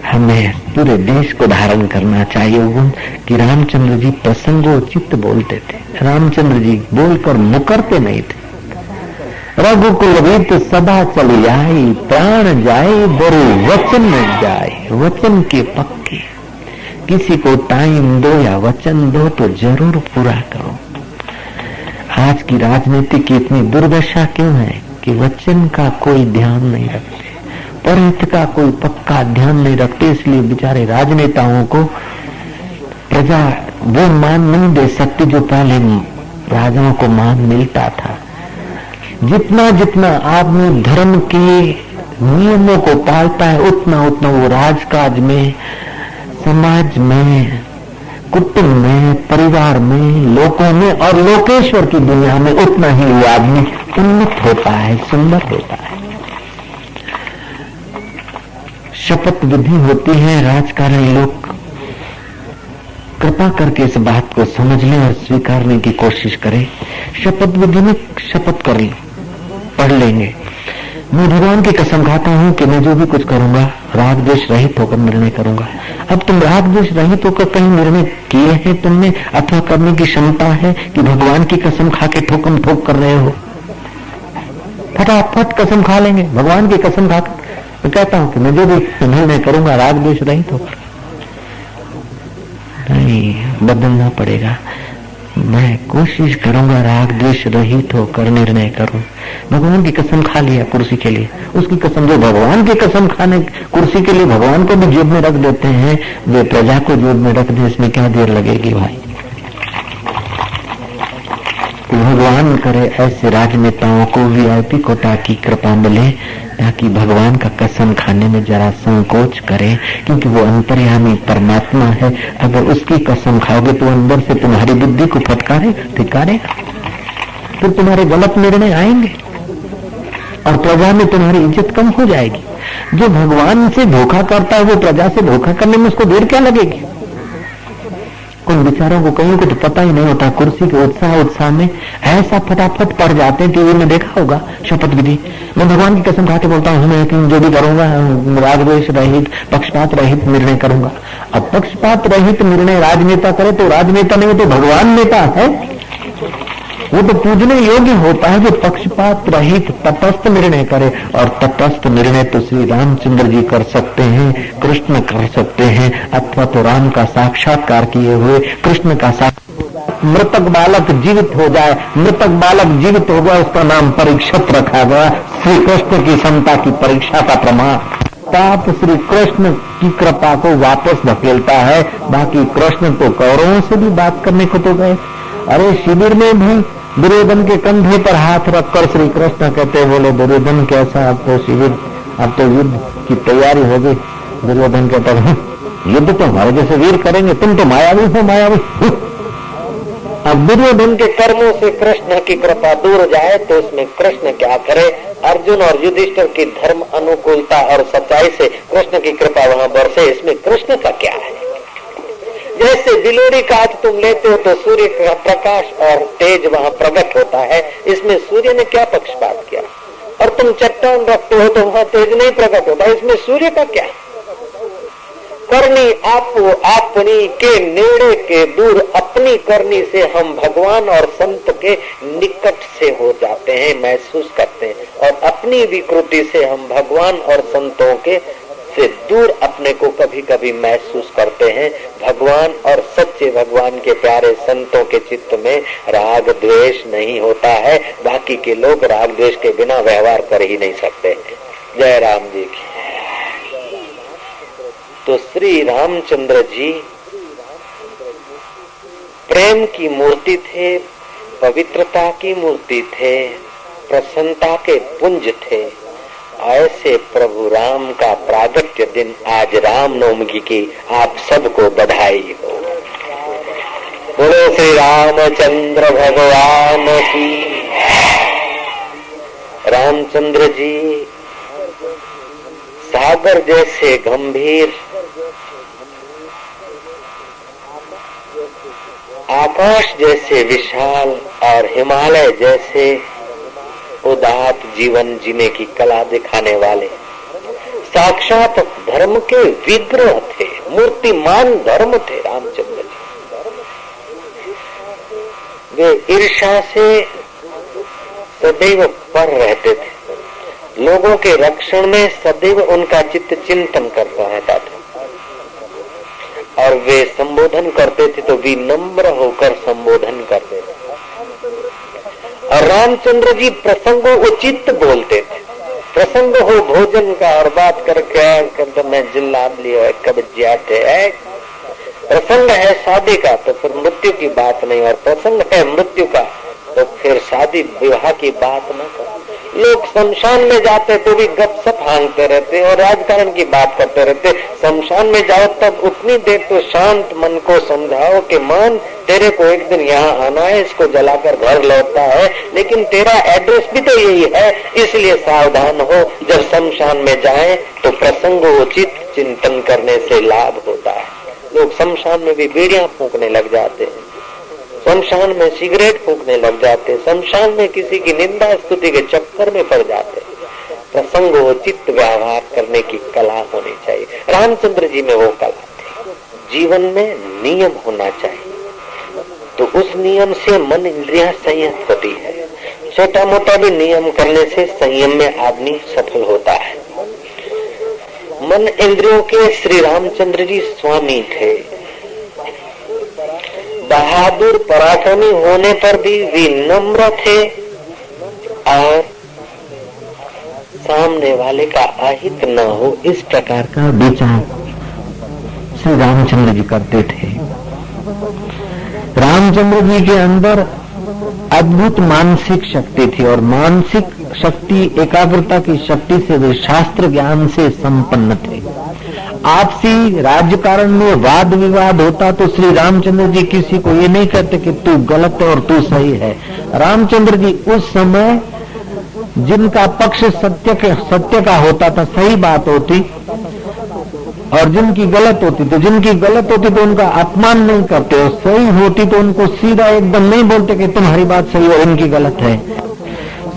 हमें पूरे देश को धारण करना चाहिए, वो गुण कि रामचंद्र जी प्रसंगोचित बोलते थे। रामचंद्र जी बोलकर मुकरते नहीं थे। रघुकुल रीत सदा चली आई, प्राण जाए बरु वचन न जाए। वचन के पक्के, किसी को टाइम दो या वचन दो तो जरूर पूरा करो। आज की राजनीति की इतनी दुर्दशा क्यों है कि वचन का कोई ध्यान नहीं रखते, परहित का कोई पक्का ध्यान नहीं रखते। इसलिए बेचारे राजनेताओं को प्रजा वो मान नहीं दे सकती जो पहले राजाओं को मान मिलता था। जितना जितना आदमी धर्म के नियमों को पालता है उतना उतना वो राजकाज में, समाज में, कुटुंब में, परिवार में, लोगों में और लोकेश्वर की दुनिया में उतना ही वो आदमी उन्नत होता है, सुंदर होता है। शपथ विधि होती है, राजकारण लोग कृपा करके इस बात को समझ लें और स्वीकारने की कोशिश करें। शपथ विधि में शपथ कर लें, पढ़ लेंगे, मैं भगवान की कसम खाता हूं कि मैं जो भी कुछ करूंगा राग द्वेष रहित होकर निर्णय करूंगा। अब तुम राग द्वेष रहित होकर कहीं निर्णय किए हैं तुमने अथवा करने की क्षमता है कि भगवान की कसम खा के ठोकम ठोक कर रहे हो? फटाफट कसम खा लेंगे, भगवान की कसम खाकर मैं कहता हूं कि मैं जो भी निर्णय करूंगा राग द्वेष रहित होकर। नहीं, बदलना पड़ेगा। मैं कोशिश करूंगा राग द्वेष रहित होकर निर्णय करूं। भगवान की कसम खा लिया कुर्सी के लिए, उसकी कसम जो भगवान की कसम खाने कुर्सी के लिए भगवान को भी जेब में रख देते हैं, वे प्रजा को जेब में रख दे, इसमें क्या देर लगेगी भाई? तो भगवान करे ऐसे राजनेताओं को वीआईपी कोटा की कृपा मिले ताकि भगवान का कसम खाने में जरा संकोच करें, क्योंकि वो अंतर्यामी परमात्मा है। अगर उसकी कसम खाओगे तो अंदर से तुम्हारी बुद्धि को फटकारेगा, धिक्कारेगा। फिर तुम्हारे गलत निर्णय आएंगे और प्रजा में तुम्हारी इज्जत कम हो जाएगी। जो भगवान से धोखा करता है वो प्रजा से धोखा करने में उसको देर क्या लगेगी? उन बेचारों को कहीं को तो पता ही नहीं होता, कुर्सी के उत्साह में ऐसा फटाफट पड़ जाते हैं। टीवी में देखा होगा शपथ विधि। मैं भगवान की कसम खा के बोलता हूँ, मैं जो भी करूंगा रागद्वेष रहित, पक्षपात रहित निर्णय करूंगा। अब पक्षपात रहित निर्णय राजनेता करे तो राजनेता नहीं, तो भगवान नेता है। वो तो पूजने योग्य होता है जो पक्षपात रहित तटस्थ निर्णय करे। और तटस्थ निर्णय तो श्री रामचंद्र जी कर सकते हैं, कृष्ण कर सकते हैं, अथवा तो राम का साक्षात्कार किए हुए कृष्ण का मृतक बालक जीवित हो जाए। मृतक बालक जीवित हो गया, उसका नाम परीक्षित रखा गया। श्री कृष्ण की क्षमता की परीक्षा का प्रमाण। पाप श्री कृष्ण की कृपा को वापस धकेलता है। बाकी कृष्ण तो कौरवों से भी बात करने को तो गए। अरे शिविर में भी दुर्योधन के कंधे पर हाथ रखकर श्री कृष्ण कहते बोले, दुर्योधन कैसा, अब तो शिविर, अब तो युद्ध की तैयारी हो गई। दुर्योधन कहता है, युद्ध तो हमारे जैसे वीर करेंगे, तुम तो मायावी हो, मायावी। अब दुर्योधन के कर्मों से कृष्ण की कृपा दूर जाए तो उसमें कृष्ण क्या करे? अर्जुन और युधिष्ठिर की धर्म अनुकूलता और सच्चाई से कृष्ण की कृपा वहां बरसे, इसमें कृष्ण का क्या है? जैसे बिलोरी कांच तुम लेते हो तो सूर्य का प्रकाश और तेज वहां प्रकट होता है, इसमें सूर्य ने क्या पक्षपात किया? और तुम चट्टान रखते हो तो वहां तेज नहीं प्रकट होता, इसमें सूर्य का क्या? करनी आपो अपनी के नेड़े के दूर, अपनी करनी से हम भगवान और संत के निकट से हो जाते हैं, महसूस करते हैं। और अपनी विकृति से हम भगवान और संतों के से दूर अपने को कभी कभी महसूस करते हैं। भगवान और सच्चे भगवान के प्यारे संतों के चित्त में राग द्वेष नहीं होता है। बाकी के लोग राग द्वेष के बिना व्यवहार कर ही नहीं सकते। जय राम जी की। तो श्री रामचंद्र जी प्रेम की मूर्ति थे, पवित्रता की मूर्ति थे, प्रसन्नता के पुंज थे। ऐसे प्रभु राम का प्रागट्य दिन आज रामनवमी की आप सबको बधाई हो। बोलो श्री रामचंद्र भगवान की। रामचंद्र जी सागर जैसे गंभीर, आकाश जैसे विशाल और हिमालय जैसे उदात्त जीवन जीने की कला दिखाने वाले साक्षात धर्म के विग्रह थे, मूर्तिमान धर्म थे रामचंद्र जी। वे ईर्ष्या से सदैव पर रहते थे, लोगों के रक्षण में सदैव उनका चित्त चिंतन करता रहता था। और वे संबोधन करते थे तो विनम्र होकर संबोधन करते थे। और रामचंद्र जी प्रसंगों उचित बोलते थे। प्रसंग हो भोजन का और बात करके मैं जिल्ला लिया कब जाते है। प्रसंग है शादी का तो फिर मृत्यु की बात नहीं, और प्रसंग है मृत्यु का तो फिर शादी विवाह की बात न करो। लोग शमशान में जाते तो भी गपशप हांगते रहते और राजकारण की बात करते रहते। शमशान में जाओ तब उतनी देर तो शांत मन को समझाओ कि मान तेरे को एक दिन यहाँ आना है, इसको जलाकर घर लौटता है, लेकिन तेरा एड्रेस भी तो यही है, इसलिए सावधान हो। जब शमशान में जाए तो प्रसंगोचित चिंतन करने से लाभ होता है। लोग शमशान में भी बीड़ियां फूंकने लग जाते हैं, शमशान में सिगरेट फूंकने लग जाते, शमशान में किसी की निंदा स्तुति के चक्कर में पड़ जाते। प्रसंगोचित व्यवहार करने की कला होनी चाहिए। रामचंद्र जी में वो कला थी। जीवन में नियम होना चाहिए, तो उस नियम से मन इंद्रियां संयत होती है। छोटा मोटा भी नियम करने से संयम में आदमी सफल होता है। मन इंद्रियों के श्री रामचंद्र जी स्वामी थे। बहादुर पराक्रमी होने पर भी विनम्र थे और सामने वाले का अहित न हो, इस प्रकार का विचार श्री रामचंद्र जी करते थे। रामचंद्र जी के अंदर अद्भुत मानसिक शक्ति थी और मानसिक शक्ति, एकाग्रता की शक्ति से वे शास्त्र ज्ञान से संपन्न थे। आपसी राजकारण में वाद विवाद होता तो श्री रामचंद्र जी किसी को ये नहीं कहते कि तू गलत है और तू सही है। रामचंद्र जी उस समय जिनका पक्ष सत्य का होता था, सही बात होती, और जिनकी गलत होती तो उनका अपमान नहीं करते, और सही होती तो उनको सीधा एकदम नहीं बोलते कि तुम्हारी बात सही और इनकी गलत है।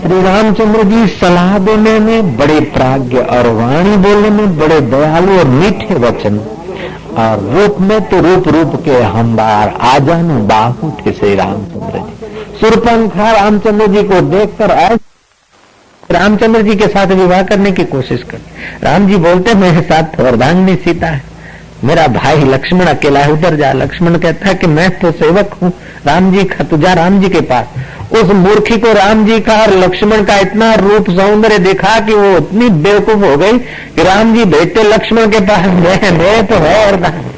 श्री रामचंद्र जी सलाह देने में बड़े प्राज्ञ और वाणी बोलने में बड़े दयालु और मीठे वचन, और रूप में तो रूप के हमबार आजानु बाहु थे श्री रामचंद्र जी। सुरपंखा रामचंद्र जी को देखकर रामचंद्र जी के साथ विवाह करने की कोशिश कर। राम जी बोलते मेरे साथ अर्धांगिनी सीता है, मेरा भाई लक्ष्मण अकेला है, उधर जा। लक्ष्मण कहता है कि मैं तो सेवक हूँ राम जी का, तू जा राम जी के पास। उस मूर्खी को राम जी का और लक्ष्मण का इतना रूप सौंदर्य देखा कि वो इतनी बेवकूफ हो गई कि राम जी भेजते लक्ष्मण के पास, मेरे तो है अर्धांगिनी,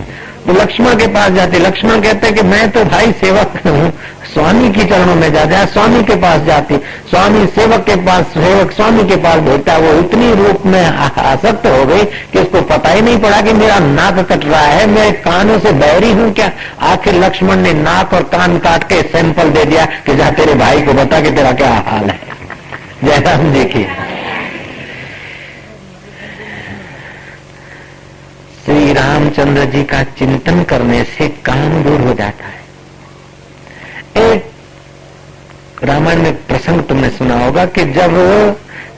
तो लक्ष्मण के पास जाते। लक्ष्मण कहते कि मैं तो भाई सेवक हूँ, स्वामी के चरणों में जा। स्वामी के पास जाती, स्वामी सेवक के पास, सेवक स्वामी के पास भेजता। वो इतनी रूप में आसक्त हो गई कि उसको पता ही नहीं पड़ा कि मेरा नाक कट रहा है, मैं कानों से बहरी हूँ क्या। आखिर लक्ष्मण ने नाक और कान काट के सैंपल दे दिया कि जा तेरे भाई को बता कि तेरा क्या हाल है। जयराम जी की। श्री रामचंद्र जी का चिंतन करने से काम दूर हो जाता है। एक रामायण में प्रसंग तुमने सुना होगा कि जब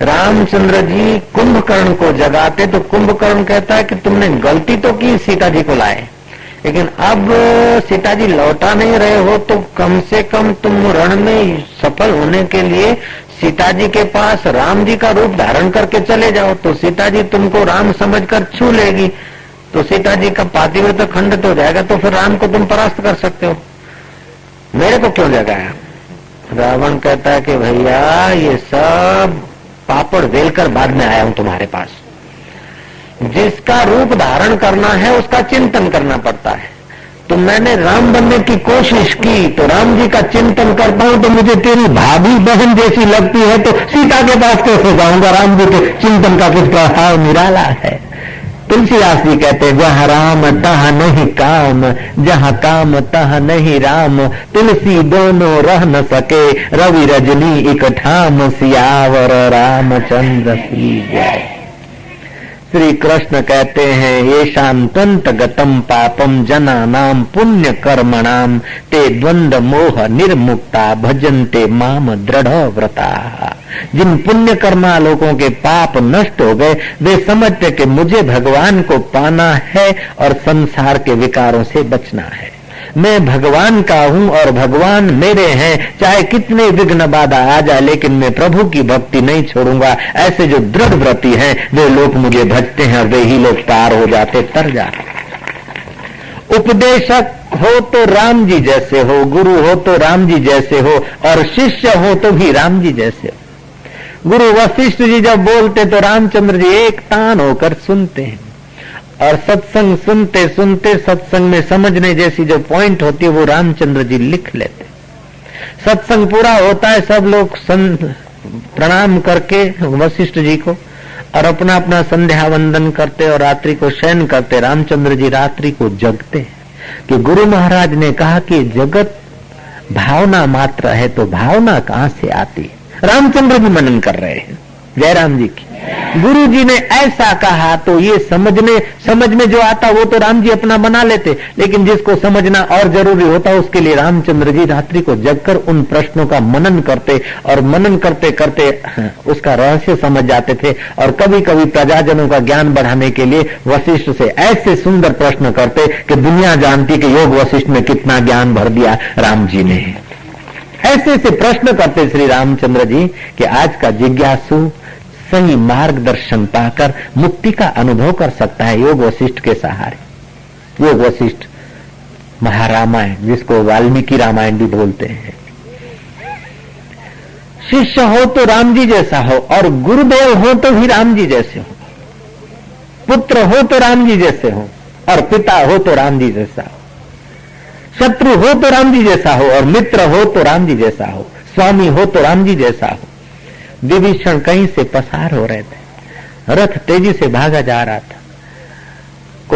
रामचंद्र जी कुंभकर्ण को जगाते तो कुंभकर्ण कहता है कि तुमने गलती तो की, सीता जी को लाए, लेकिन अब सीता जी लौटा नहीं रहे हो तो कम से कम तुम रण में सफल होने के लिए सीता जी के पास राम जी का रूप धारण करके चले जाओ, तो सीता जी तुमको राम समझकर छू लेगी, तो सीता जी का पातिव्रत्य खंडित हो जाएगा, तो फिर राम को तुम परास्त कर सकते हो। मेरे को क्यों जगाया? रावण कहता है कि भैया ये सब पापड़ वेलकर बाद में आया हूं तुम्हारे पास। जिसका रूप धारण करना है उसका चिंतन करना पड़ता है। तो मैंने राम बनने की कोशिश की, तो राम जी का चिंतन करता हूं तो मुझे तेरी भाभी बहन जैसी लगती है, तो सीता के पास कैसे जाऊंगा? राम जी के चिंतन का कुछ प्रभाव निराला है। तुलसीदास जी कहते हैं जहाँ राम तहाँ नहीं काम, जहाँ काम तहाँ नहीं राम, तुलसी दोनों रह न सके, रवि रजनी एक ठाम, सियावर रामचंद्र की जय। श्री कृष्ण कहते हैं ये शांतंत गतम पापम जना नाम पुण्य कर्मणाम, ते द्वंद्व मोह निर्मुक्ता भजन्ते माम दृढ़ व्रता। जिन पुण्य कर्मा लोगों के पाप नष्ट हो गए वे समझते कि मुझे भगवान को पाना है और संसार के विकारों से बचना है। मैं भगवान का हूँ और भगवान मेरे हैं, चाहे कितने विघ्न बाधा आ जाए लेकिन मैं प्रभु की भक्ति नहीं छोड़ूंगा। ऐसे जो दृढ़ व्रती हैं वे लोग मुझे भजते हैं और वे ही लोग पार हो जाते, तर जाते। उपदेशक हो तो राम जी जैसे हो, गुरु हो तो राम जी जैसे हो, और शिष्य हो तो भी राम जी जैसे हो। गुरु वशिष्ठ जी जब बोलते तो रामचंद्र जी एक तान होकर सुनते हैं, और सत्संग सुनते सुनते सत्संग में समझने जैसी जो पॉइंट होती है वो रामचंद्र जी लिख लेते। सत्संग पूरा होता है, सब लोग प्रणाम करके वशिष्ठ जी को और अपना अपना संध्या वंदन करते और रात्रि को शयन करते। रामचंद्र जी रात्रि को जगते कि गुरु महाराज ने कहा कि जगत भावना मात्र है, तो भावना कहाँ से आती है? रामचंद्र जी मनन कर रहे हैं, जयराम जी की। गुरु जी ने ऐसा कहा तो ये समझ में जो आता वो तो राम जी अपना बना लेते, लेकिन जिसको समझना और जरूरी होता उसके लिए रामचंद्र जी रात्रि को जगकर उन प्रश्नों का मनन करते, और मनन करते करते उसका रहस्य समझ जाते थे। और कभी कभी प्रजाजनों का ज्ञान बढ़ाने के लिए वशिष्ठ से ऐसे सुंदर प्रश्न करते कि दुनिया जानती कि योग वशिष्ठ में कितना ज्ञान भर दिया राम जी ने। ऐसे से प्रश्न करते श्री रामचंद्र जी कि आज का जिज्ञासु सही मार्गदर्शन पाकर मुक्ति का अनुभव कर सकता है योग वशिष्ठ के सहारे। योग वशिष्ठ महारामायण, जिसको वाल्मीकि रामायण भी बोलते हैं। शिष्य हो तो राम जी जैसा हो, और गुरुदेव हो तो भी राम जी जैसे हो, पुत्र हो तो राम जी जैसे हो, और पिता हो तो राम जी जैसा हो, शत्रु हो तो राम जी जैसा हो, और मित्र हो तो राम जी जैसा हो, स्वामी हो तो राम जी जैसा हो। विभीषण कहीं से पसार हो रहे थे, रथ तेजी से भागा जा रहा था।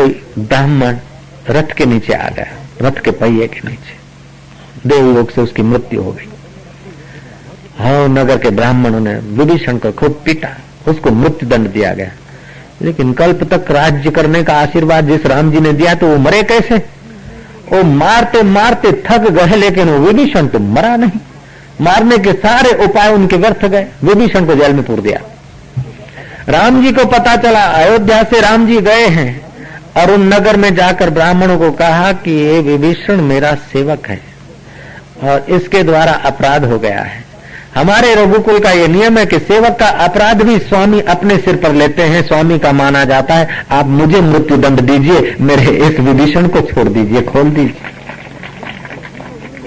कोई ब्राह्मण रथ के नीचे आ गया, रथ के पहिए के नीचे, देवलोक से उसकी मृत्यु हो गई। हाँ, नगर के ब्राह्मणों ने विभीषण को खूब पीटा, उसको मृत्यु दंड दिया गया। लेकिन कल्प तक राज्य करने का आशीर्वाद जिस राम जी ने दिया तो वो मरे कैसे? वो मारते मारते थक गए, लेकिन वो विभीषण तो मरा नहीं। मारने के सारे उपाय उनके व्यर्थ गए, विभीषण को जेल में पूर दिया। राम जी को पता चला, अयोध्या से राम जी गए हैं और उन नगर में जाकर ब्राह्मणों को कहा कि ये विभीषण मेरा सेवक है और इसके द्वारा अपराध हो गया है। हमारे रघुकुल का ये नियम है कि सेवक का अपराध भी स्वामी अपने सिर पर लेते हैं, स्वामी का माना जाता है। आप मुझे मृत्यु दंड दीजिए, मेरे इस विभीषण को छोड़ दीजिए, खोल दीजिए।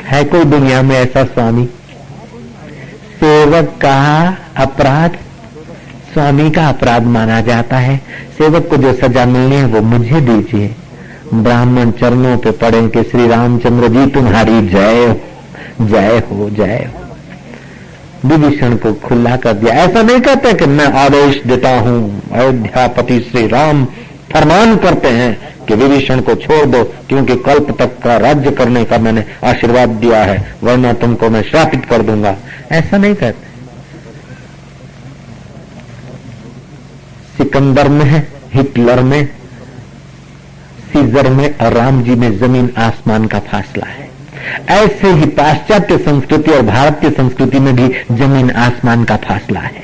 है कोई दुनिया में ऐसा स्वामी? सेवक का अपराध स्वामी का अपराध माना जाता है। सेवक को जो सजा मिलनी है वो मुझे दीजिए। ब्राह्मण चरणों पे पड़े कि श्री रामचंद्र जी तुम्हारी जय हो, जय हो, जय हो। विभीषण को खुला कर दिया। ऐसा नहीं कहते कि मैं आदेश देता हूं, अयोध्यापति श्री राम फरमान करते हैं कि विभीषण को छोड़ दो, क्योंकि कल्प तक का राज्य करने का मैंने आशीर्वाद दिया है, वरना तुमको मैं श्रापित कर दूंगा। ऐसा नहीं कहते। सिकंदर में, हिटलर में, सीजर में और राम जी में जमीन आसमान का फासला है। ऐसे ही पाश्चात्य संस्कृति और भारतीय संस्कृति में भी जमीन आसमान का फासला है।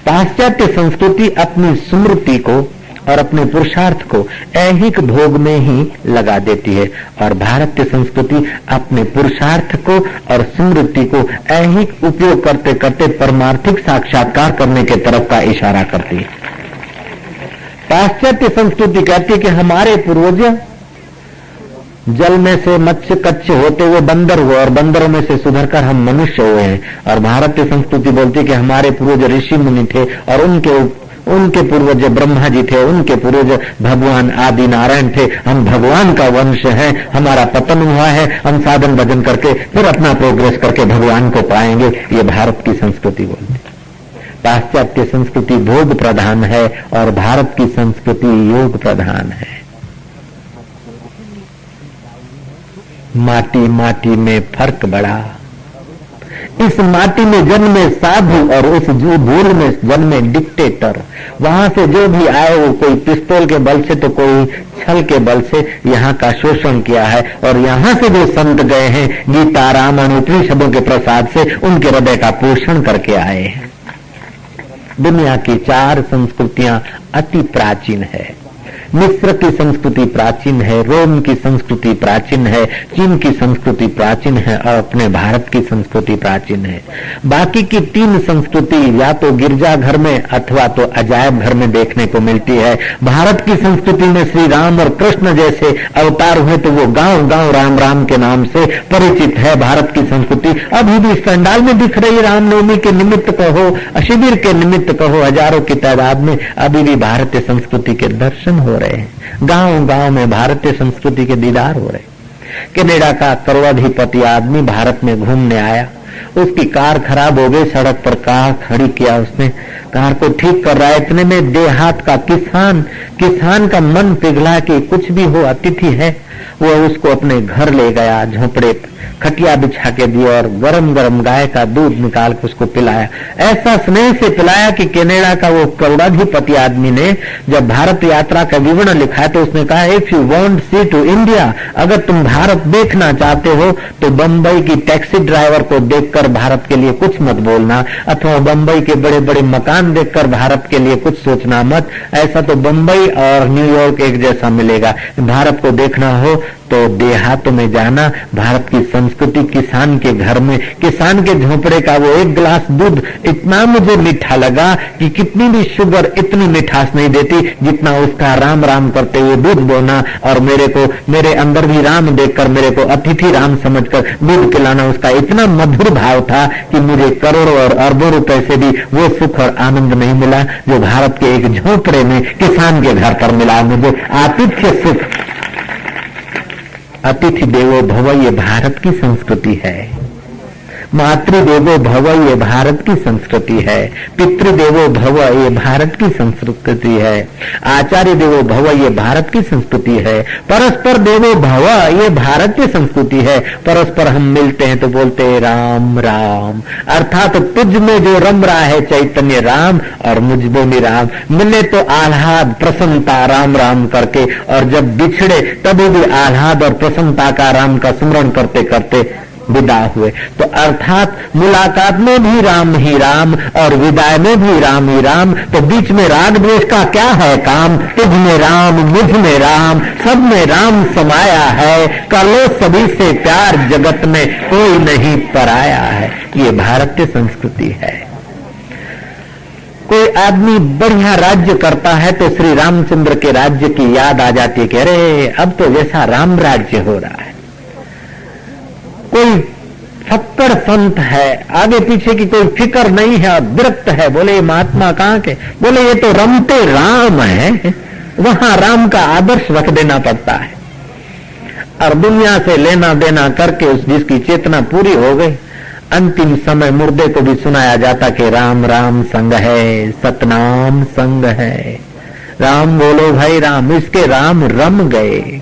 पाश्चात्य संस्कृति अपनी स्मृति को और अपने पुरुषार्थ को ऐहिक भोग में ही लगा देती है और भारतीय संस्कृति अपने पुरुषार्थ को और स्मृति को ऐहिक उपयोग करते करते परमार्थिक साक्षात्कार करने के तरफ का इशारा करती है। पाश्चात्य संस्कृति कहती है कि हमारे पूर्वज जल में से मत्स्य कच्चे होते हुए बंदर हुए और बंदरों में से सुधरकर हम मनुष्य हुए हैं। और भारतीय संस्कृति बोलती है कि हमारे पूर्वज ऋषि मुनि थे और उनके पूर्वज ब्रह्मा जी थे, उनके पूर्वज भगवान आदि नारायण थे। हम भगवान का वंश है, हमारा पतन हुआ है, हम साधन भजन करके फिर अपना प्रोग्रेस करके भगवान को पाएंगे। ये भारत की संस्कृति बोलती है। पाश्चात्य संस्कृति भोग प्रधान है और भारत की संस्कृति योग प्रधान है। माटी माटी में फर्क बड़ा। इस माटी में जन्मे साधु और उस धूल में जन्मे डिक्टेटर। वहां से जो भी आए वो कोई पिस्तौल के बल से तो कोई छल के बल से यहाँ का शोषण किया है। और यहाँ से जो संत गए हैं गीता रामायण उपनिषदों के प्रसाद से उनके हृदय का पोषण करके आए हैं। दुनिया की 4 संस्कृतियां अति प्राचीन है। मिस्र की संस्कृति प्राचीन है, रोम की संस्कृति प्राचीन है, चीन की संस्कृति प्राचीन है और अपने भारत की संस्कृति प्राचीन है। बाकी की 3 संस्कृति या तो गिरजा घर में अथवा तो अजायब घर में देखने को मिलती है। भारत की संस्कृति में श्री राम और कृष्ण जैसे अवतार हुए तो वो गांव गांव राम राम के नाम से परिचित है। भारत की संस्कृति अभी भी पंडाल में दिख रही। रामनवमी के निमित्त कहो, शिविर के निमित्त कहो, हजारों की तादाद में अभी भी भारतीय संस्कृति के दर्शन हो रहे हैं। गांव गांव में भारतीय संस्कृति के दीदार हो रहे। कनाडा का करोड़ाधिपति आदमी भारत में घूमने आया, उसकी कार खराब हो गई, सड़क पर कार खड़ी किया, उसने कार को ठीक कर रहा है। इतने में देहात का किसान का मन पिघला कि कुछ भी हो, अतिथि है, वो उसको अपने घर ले गया, झोपड़े खटिया बिछा के दिया और गरम गरम गाय का दूध निकाल के उसको पिलाया। ऐसा स्नेह से पिलाया कि कनाडा का वो करोड़ाधिपति आदमी ने जब भारत यात्रा का विवरण लिखा तो उसने कहा, if you want see to India, अगर तुम भारत देखना चाहते हो तो बंबई की टैक्सी ड्राइवर को देखकर भारत के लिए कुछ मत बोलना, अथवा बंबई के बड़े बड़े मकान देखकर भारत के लिए कुछ सोचना मत। ऐसा तो बंबई और न्यूयॉर्क एक जैसा मिलेगा। भारत को देखना हो तो देहातों में जाना। भारत की संस्कृति किसान के घर में, किसान के झोपड़े का वो 1 गिलास दूध इतना मुझे मीठा लगा कि कितनी भी शुगर इतनी मिठास नहीं देती जितना उसका राम राम करते हुए दूध बोना और मेरे अंदर भी राम देखकर मेरे को अतिथि राम समझकर दूध पिलाना, उसका इतना मधुर भाव था कि मुझे करोड़ों और अरबों रुपए से भी वो सुख और आनंद नहीं मिला जो भारत के एक झोपड़े में किसान के घर पर मिला। मुझे आतिथ्य सुख, अतिथि देवो भव, ये भारत की संस्कृति है। मातृदेवो भव ये भारत की संस्कृति है, पितृदेवो भव ये भारत की संस्कृति है, आचार्य देवो भव ये भारत की संस्कृति है, परस्पर देवो भव ये भारत की संस्कृति है। परस्पर हम मिलते हैं तो बोलते हैं राम राम, अर्थात तुझ में जो रम रहा है चैतन्य राम और मुझ में भी राम, मिले तो आह्लाद प्रसन्नता राम राम करके, और जब बिछड़े तभी भी आह्लाद और प्रसन्नता का राम का स्मरण करते करते विदा हुए। तो अर्थात मुलाकात में भी राम ही राम और विदाई में भी राम ही राम। तो बीच में राग द्वेष का क्या है काम? तुझ में राम, मुझ में राम, सब में राम समाया है। कर लो सभी से प्यार, जगत में कोई नहीं पराया है। ये भारतीय संस्कृति है। कोई आदमी बढ़िया राज्य करता है तो श्री रामचंद्र के राज्य की याद आ जाती है कि अरे अब तो जैसा राम राज्य हो रहा है। कोई फक्कड़ संत है, आगे पीछे की कोई फिक्र नहीं है और विरक्त है, बोले महात्मा कहाँ के? बोले ये तो रमते राम है, वहां राम का आदर्श रख देना पड़ता है। और दुनिया से लेना देना करके उस जिसकी चेतना पूरी हो गई, अंतिम समय मुर्दे को भी सुनाया जाता कि राम राम संग है, सतनाम संग है। राम बोलो भाई राम, इसके राम रम गए,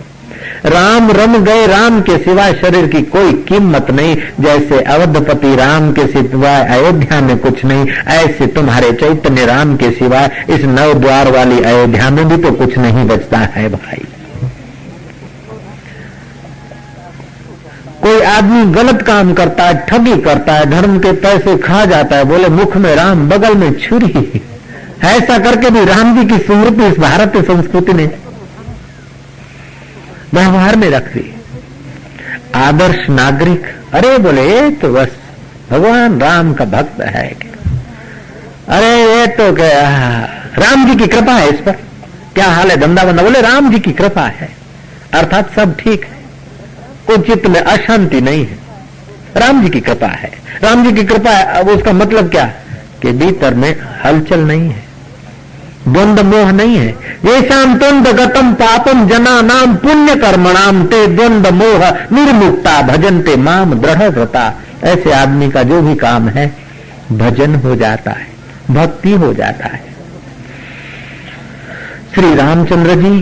राम रम गए। राम के सिवाय शरीर की कोई कीमत नहीं। जैसे अवधपति राम के सिवाय अयोध्या में कुछ नहीं, ऐसे तुम्हारे चैतन्य राम के सिवाय इस नव द्वार वाली अयोध्या में भी तो कुछ नहीं बचता है भाई। कोई आदमी गलत काम करता है, ठगी करता है, धर्म के पैसे खा जाता है, बोले मुख में राम बगल में छुरी। ऐसा करके भी राम जी की स्मृति इस भारतीय संस्कृति ने व्यवहार में रख दी। आदर्श नागरिक, अरे बोले ये तो बस भगवान राम का भक्त है, अरे ये तो क्या राम जी की कृपा है इस पर, क्या हाल है धंधा बंदा? बोले राम जी की कृपा है, अर्थात सब ठीक है, कोई चित्त में अशांति नहीं है, राम जी की कृपा है। राम जी की कृपा है, अब उसका मतलब क्या कि भीतर में हलचल नहीं है, द्वंद्व मोह नहीं है। ये शाम तुंद गतम पापम जना नाम पुण्य कर्मणाम ते द्वंद्व मोह निर्मुक्ता भजनते माम दृढ़ व्रता। ऐसे आदमी का जो भी काम है भजन हो जाता है, भक्ति हो जाता है। श्री रामचंद्र जी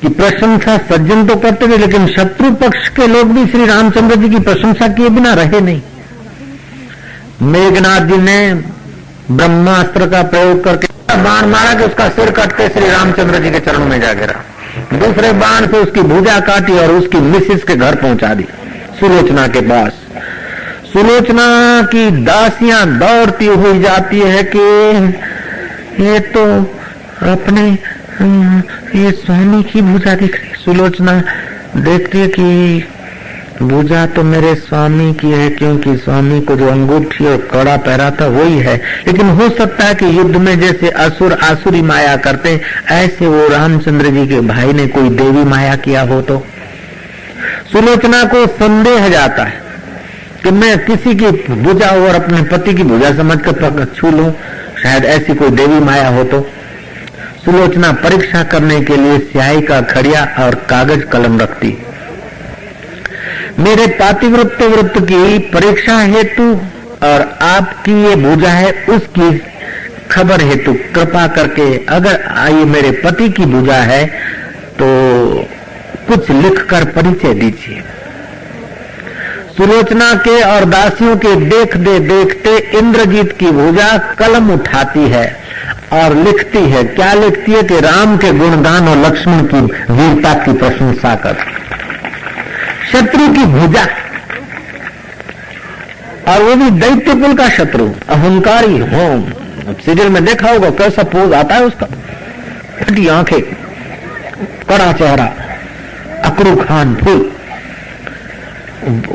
की प्रशंसा सज्जन तो करते थे, लेकिन शत्रु पक्ष के लोग भी श्री रामचंद्र जी की प्रशंसा किए बिना रहे नहीं। मेघनाथ जी ने ब्रह्मास्त्र का प्रयोग करके बाण मारा कि उसका सिर कट के श्री रामचंद्र जी के चरणों में जा गिरा। दूसरे बाण से उसकी भुजा काटी और उसकी मिसिस के घर पहुंचा दी, सुलोचना के पास। सुलोचना की दासियां दौड़ती हुई जाती है कि ये तो अपने ये स्वामी की भुजा दिख रही। सुलोचना देखती है कि भुजा तो मेरे स्वामी की है, क्योंकि स्वामी को जो अंगूठी और कड़ा पहरा था वही है, लेकिन हो सकता है कि युद्ध में जैसे असुर आसुरी माया करते ऐसे वो रामचंद्र जी के भाई ने कोई देवी माया किया हो। तो सुलोचना को संदेह जाता है कि मैं किसी की भुजा और अपने पति की भुजा समझकर छू लूं, शायद ऐसी कोई देवी माया हो। तो सुलोचना परीक्षा करने के लिए स्याही का खड़िया और कागज कलम रखती। मेरे पातिव्रत्य व्रत की परीक्षा हेतु और आपकी ये भुजा है उसकी खबर हेतु कृपा करके अगर ये मेरे पति की भुजा है तो कुछ लिखकर परिचय दीजिए। सुलोचना के और दासियों के देखते इंद्रजीत की भुजा कलम उठाती है और लिखती है। क्या लिखती है कि राम के गुणगान और लक्ष्मण की वीरता की प्रशंसा कर। शत्रु की भुजा, और वो भी दैत्य कुल का शत्रु, अहंकारी होम। सीरियल में देखा होगा कैसा पोज आता है उसका, फटी आंखें, कड़ा चेहरा, अकरू खान फूल।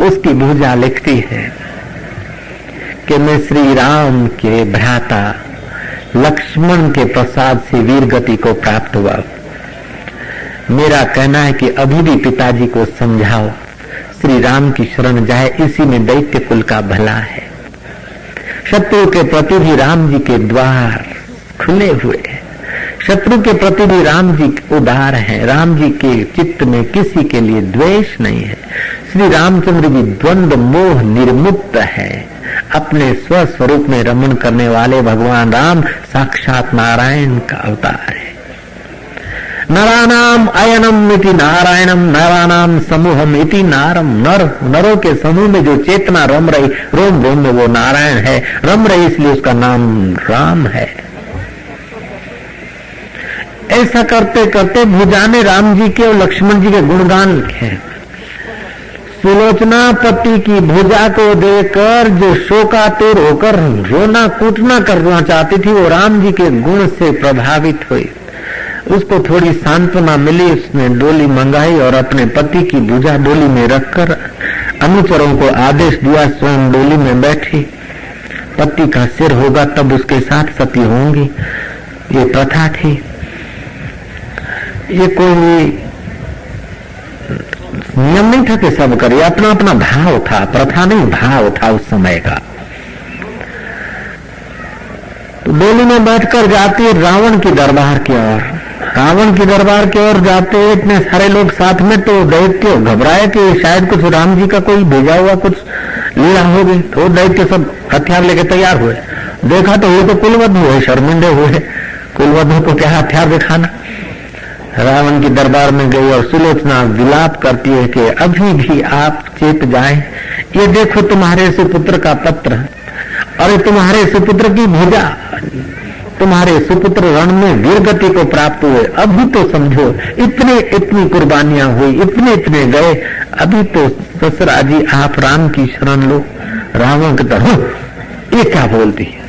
उसकी भुजा लिखती है कि मैं श्री राम के भ्राता लक्ष्मण के प्रसाद से वीर गति को प्राप्त हुआ। मेरा कहना है कि अभी भी पिताजी को समझाओ श्री राम की शरण जाए, इसी में दैत्य कुल का भला है। शत्रु के प्रति भी राम जी के द्वार खुले हुए हैं, शत्रु के प्रति भी राम जी उदार हैं। राम जी के चित्त में किसी के लिए द्वेष नहीं है। श्री रामचंद्र जी द्वंद्व मोह निर्मुक्त है, अपने स्वस्वरूप में रमण करने वाले भगवान राम साक्षात नारायण का अवतार है। नरानाम अयनम इति नारायणम, नरानाम समूहम इति नारम। नरों के समूह में जो चेतना रम रही, रोम रोम में वो नारायण है, रम रही, इसलिए उसका नाम राम है। ऐसा करते करते भुजा ने राम जी के और लक्ष्मण जी के गुणगान लिखे। सुलोचना पति की भुजा को देखकर जो शोकातुर होकर रोना कूटना करना चाहती थी, वो राम जी के गुण से प्रभावित हुई। उसको थोड़ी सांत्वना मिली, उसने डोली मंगाई और अपने पति की भुजा डोली में रखकर अनुचरों को आदेश दिया, स्वयं डोली में बैठी। पति का सिर होगा तब उसके साथ सती होंगी, ये प्रथा थी। ये कोई नियम नहीं था कि सब करे, अपना अपना भाव था, प्रथा नहीं भाव था उस समय का। तो डोली में बैठकर जाती है रावण की दरबार की ओर। रावण की दरबार की ओर जाते इतने सारे लोग साथ में, तो दैत्य घबराए कि शायद कुछ राम जी का कोई भेजा हुआ कुछ लीला हो गई। तो दैत्य सब हथियार लेके तैयार हुए। देखा तो वो तो कुलवध हुए, शर्मिंदे हुए। कुलवधों को क्या हथियार दिखाना। रावण की दरबार में गई और सुलोचना विलाप करती है कि अभी भी आप चेत जाएं, ये देखो तुम्हारे सुपुत्र का पत्र, और तुम्हारे सुपुत्र की भुजा, तुम्हारे सुपुत्र रण में वीरगति को प्राप्त हुए। अभी तो समझो इतनी कुर्बानियां हुई, इतने गए, अभी तो ससुरा जी आप राम की शरण लो। रावण की तरह ये क्या बोलती है।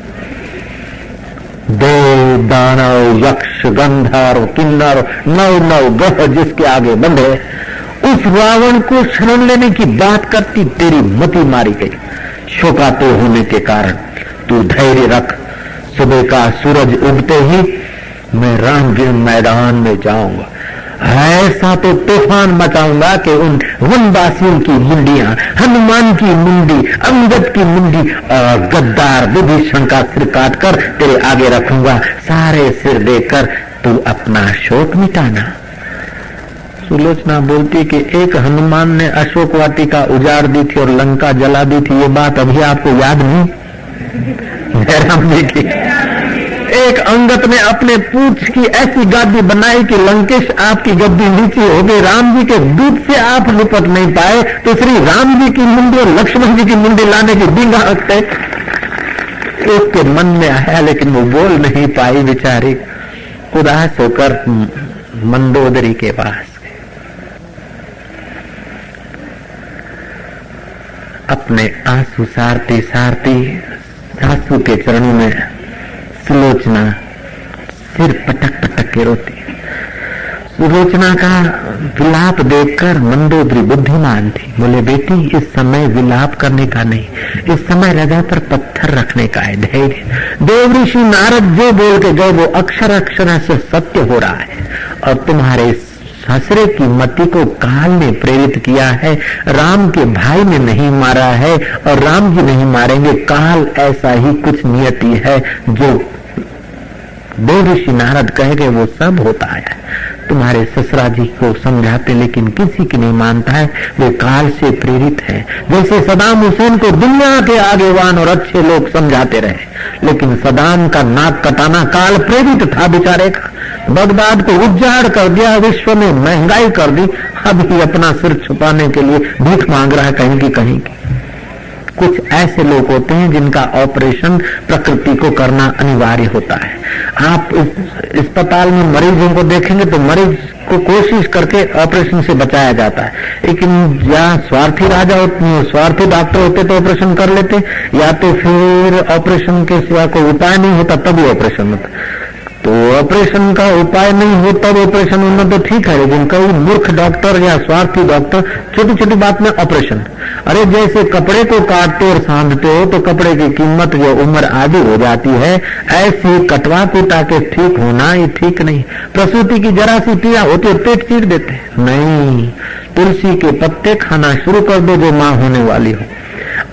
देव दानव यक्ष गंधर्व किन्नर नव ग्रह जिसके आगे बंधे, उस रावण को शरण लेने की बात करती तेरी मति मारी गई शोकातुर होने के कारण। तू धैर्य रख, सुबह का सूरज उगते ही मैं रण के मैदान में जाऊंगा। ऐसा तो तूफान मचाऊंगा कि उन वनवासियों की मुंडियां, हनुमान की मुंडी, अंगद की मुंडी और गद्दार विभीषण का सिर काटकर तेरे आगे रखूंगा। सारे सिर देकर तू अपना शोक मिटाना। सुलोचना बोलती कि एक हनुमान ने अशोक वाटिका उजाड़ दी थी और लंका जला दी थी, ये बात अभी आपको याद नहीं? जयराम जी की एक अंगद ने अपने पूंछ की ऐसी गादी बनाई कि लंकेश आपकी गद्दी नीचे हो गई। राम जी के दूध से आप निपट नहीं पाए तो श्री राम जी की मुंडी और लक्ष्मण जी की मुंडी लाने की बिंगा हकते उसके मन में आया, लेकिन वो बोल नहीं पाई बेचारी। उदास होकर मंदोदरी के पास गए। अपने आंसू सारती सारती सासू के चरणों में सुलोचना सिर पटक पटक के रोती। सुलोचना का विलाप देखकर मंदोदरी बुद्धिमान थी, बोले बेटी इस समय विलाप करने का नहीं, इस समय हृदय पर पत्थर रखने का है, धैर्य। देव ऋषि नारद जो बोल के गए वो अक्षर अक्षर से सत्य हो रहा है और तुम्हारे ससुरे की मति को काल ने प्रेरित किया है। राम के भाई ने नहीं मारा है और राम जी नहीं मारेंगे। काल ऐसा ही कुछ नियति है, जो देव ऋषि नारद कह गए वो सब होता है। तुम्हारे ससुरा जी को समझाते लेकिन किसी की नहीं मानता है, वे काल से प्रेरित है। जैसे सदाम हुसैन को दुनिया के आगेवान और अच्छे लोग समझाते रहे, लेकिन सदाम का नाक कटाना काल प्रेरित था बेचारे का। बगदाद को उजाड़ कर दिया, विश्व में महंगाई कर दी, अब ही अपना सिर छुपाने के लिए भीख मांग रहा है कहीं की कहीं की। कुछ ऐसे लोग होते हैं जिनका ऑपरेशन प्रकृति को करना अनिवार्य होता है। आप अस्पताल में मरीजों को देखेंगे तो मरीज को कोशिश करके ऑपरेशन से बचाया जाता है, लेकिन या स्वार्थी राजा होते, स्वार्थी डॉक्टर होते तो ऑपरेशन कर लेते, या तो फिर ऑपरेशन के सिवा कोई उपाय नहीं होता तभी ऑपरेशन होता। तो ऑपरेशन का उपाय नहीं हो तब ऑपरेशन होना तो ठीक है, लेकिन कई मूर्ख डॉक्टर या स्वार्थी डॉक्टर छोटी छोटी बात में ऑपरेशन। अरे जैसे कपड़े को काटते और साधते हो तो कपड़े की कीमत जो उम्र आदि हो जाती है, ऐसी कटवा कुटा के ठीक होना ये ठीक नहीं। प्रसूति की जरा सी पीड़ा होती है पेट चीर देते नहीं, तुलसी के पत्ते खाना शुरू कर दो जो माँ होने वाली हो।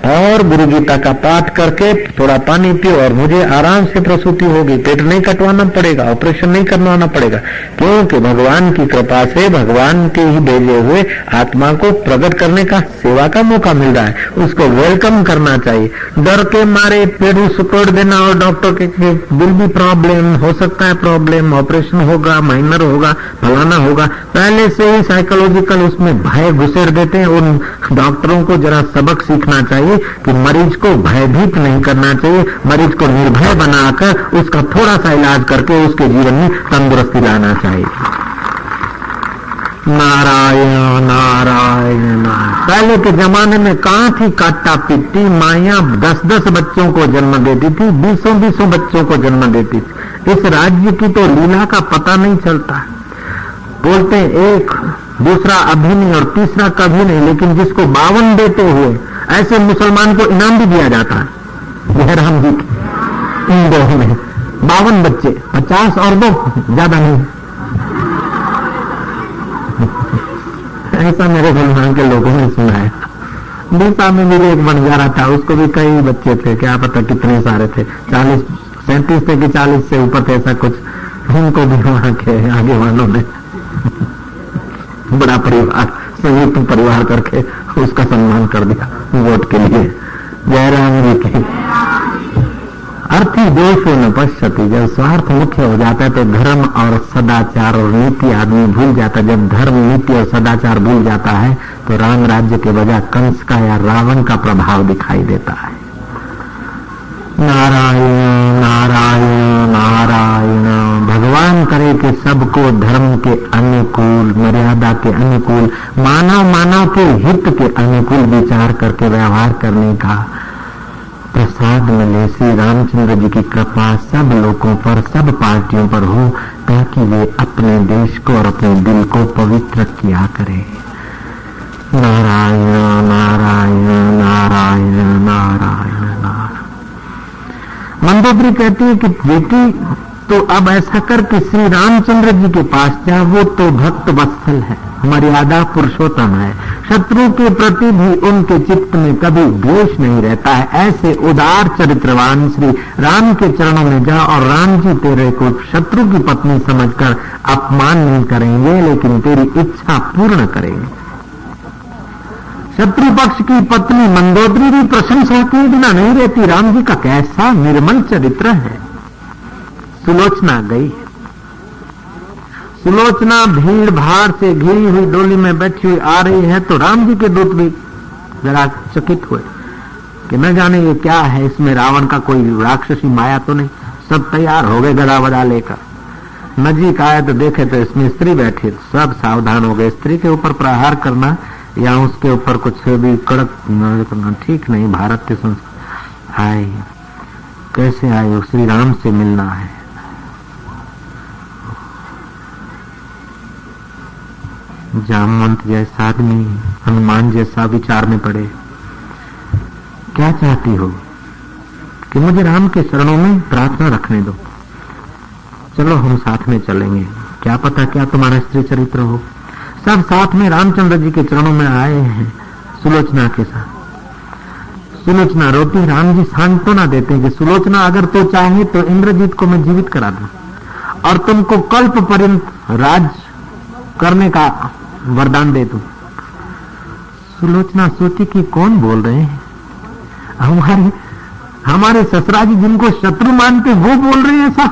और गुरु गीता का पाठ करके थोड़ा पानी पियो और मुझे आराम से प्रसूति होगी, पेट नहीं कटवाना पड़ेगा, ऑपरेशन नहीं करवाना पड़ेगा, क्योंकि भगवान की कृपा से भगवान के ही भेजे हुए आत्मा को प्रकट करने का सेवा का मौका मिल रहा है, उसको वेलकम करना चाहिए। डर के मारे पेट सुकोड़ देना और डॉक्टर के विल भी प्रॉब्लम हो सकता है, प्रॉब्लम ऑपरेशन होगा, माइनर होगा, फलाना होगा, पहले से ही साइकोलॉजिकल उसमें भय घुसेड़ देते हैं। उन डॉक्टरों को जरा सबक सीखना चाहिए कि मरीज को भयभीत नहीं करना चाहिए, मरीज को निर्भय बनाकर उसका थोड़ा सा इलाज करके उसके जीवन में तंदुरुस्ती लाना चाहिए। नारायण नारायण नारायण। पहले के जमाने में कहाँ थी काटा पिट्टी, माया 10-10 बच्चों को जन्म देती थी, 20-20 बच्चों को जन्म देती थी। इस राज्य की तो लीला का पता नहीं चलता। बोलते एक, दूसरा अभी नहीं और तीसरा कभी नहीं, लेकिन जिसको 52 देते हुए ऐसे मुसलमान को इनाम भी दिया जाता है। जयराम जी इन दो में 52 बच्चे, 50 और 2, ज्यादा नहीं। ऐसा मेरे बलवान के लोगों ने सुना है। दूसरा में भी एक बंजारा था, उसको भी कई बच्चे थे, क्या पता कितने सारे थे, 40, 37 थे कि 40 से ऊपर थे, ऐसा कुछ। उनको भी वहां के आगे वालों ने बड़ा परिवार, संयुक्त परिवार करके उसका सम्मान कर दिया वोट के लिए। जयराम जी के अर्थी दोषो न पश्यति। जब स्वार्थ मुख्य हो जाता है तो धर्म और सदाचार और नीति आदमी भूल जाता है। जब धर्म, नीति और सदाचार भूल जाता है तो राम राज्य के बजाय कंस का या रावण का प्रभाव दिखाई देता है। नारायण नारायण नारायण। भगवान करे कि सबको धर्म के अनुकूल, मर्यादा के अनुकूल, मानव के हित के अनुकूल विचार करके व्यवहार करने का प्रसाद मिले। श्री रामचंद्र जी की कृपा सब लोगों पर, सब पार्टियों पर हो, ताकि वे अपने देश को और अपने दिल को पवित्र किया करे। नारायण नारायण नारायण नारायण नारायण। मंदोदरी कहती है कि बेटी तो अब ऐसा कर कि श्री रामचंद्र जी के पास जा, वो तो भक्त वत्सल है, मर्यादा पुरुषोत्तम है, शत्रु के प्रति भी उनके चित्त में कभी द्वेष नहीं रहता है। ऐसे उदार चरित्रवान श्री राम के चरणों में जा और राम जी तेरे को शत्रु की पत्नी समझकर अपमान नहीं करेंगे, लेकिन तेरी इच्छा पूर्ण करेंगे। शत्रु पक्ष की पत्नी मंदोदरी भी प्रशंसा के बिना नहीं रहती। राम जी का कैसा निर्मल चरित्र है। सुलोचना गई। सुलोचना भीड़ भाड़ से घिरी हुई डोली में बैठी हुई आ रही है तो राम जी के दूत भी जरा चकित हुए कि न जाने ये क्या है, इसमें रावण का कोई राक्षसी माया तो नहीं। सब तैयार हो गए गदा वदा लेकर। नजीक आए तो देखे तो इसमें स्त्री बैठी, सब सावधान हो गए। स्त्री के ऊपर प्रहार करना या उसके ऊपर कुछ भी कड़क करना ठीक नहीं। भारत के संस्कार आए, कैसे आए? श्री राम से मिलना है। जामवंत जैसा आदमी हनुमान जैसा विचार में पड़े। क्या चाहती हो? कि मुझे राम के चरणों में प्रार्थना रखने दो। चलो हम साथ में चलेंगे, क्या पता क्या तुम्हारा स्त्री चरित्र हो। सब साथ में रामचंद्र जी के चरणों में आए हैं सुलोचना के साथ। सुलोचना रोती। राम जी सांत्वना देते हैं कि सुलोचना अगर तो चाहे तो इंद्रजीत को मैं जीवित करा दूं और तुमको कल्प पर्यंत राज करने का वरदान दे दूं। सुलोचना सोची कि कौन बोल रहे हैं? हमारे ससुरा जी जिनको शत्रु मानते वो बोल रहे हैं ऐसा?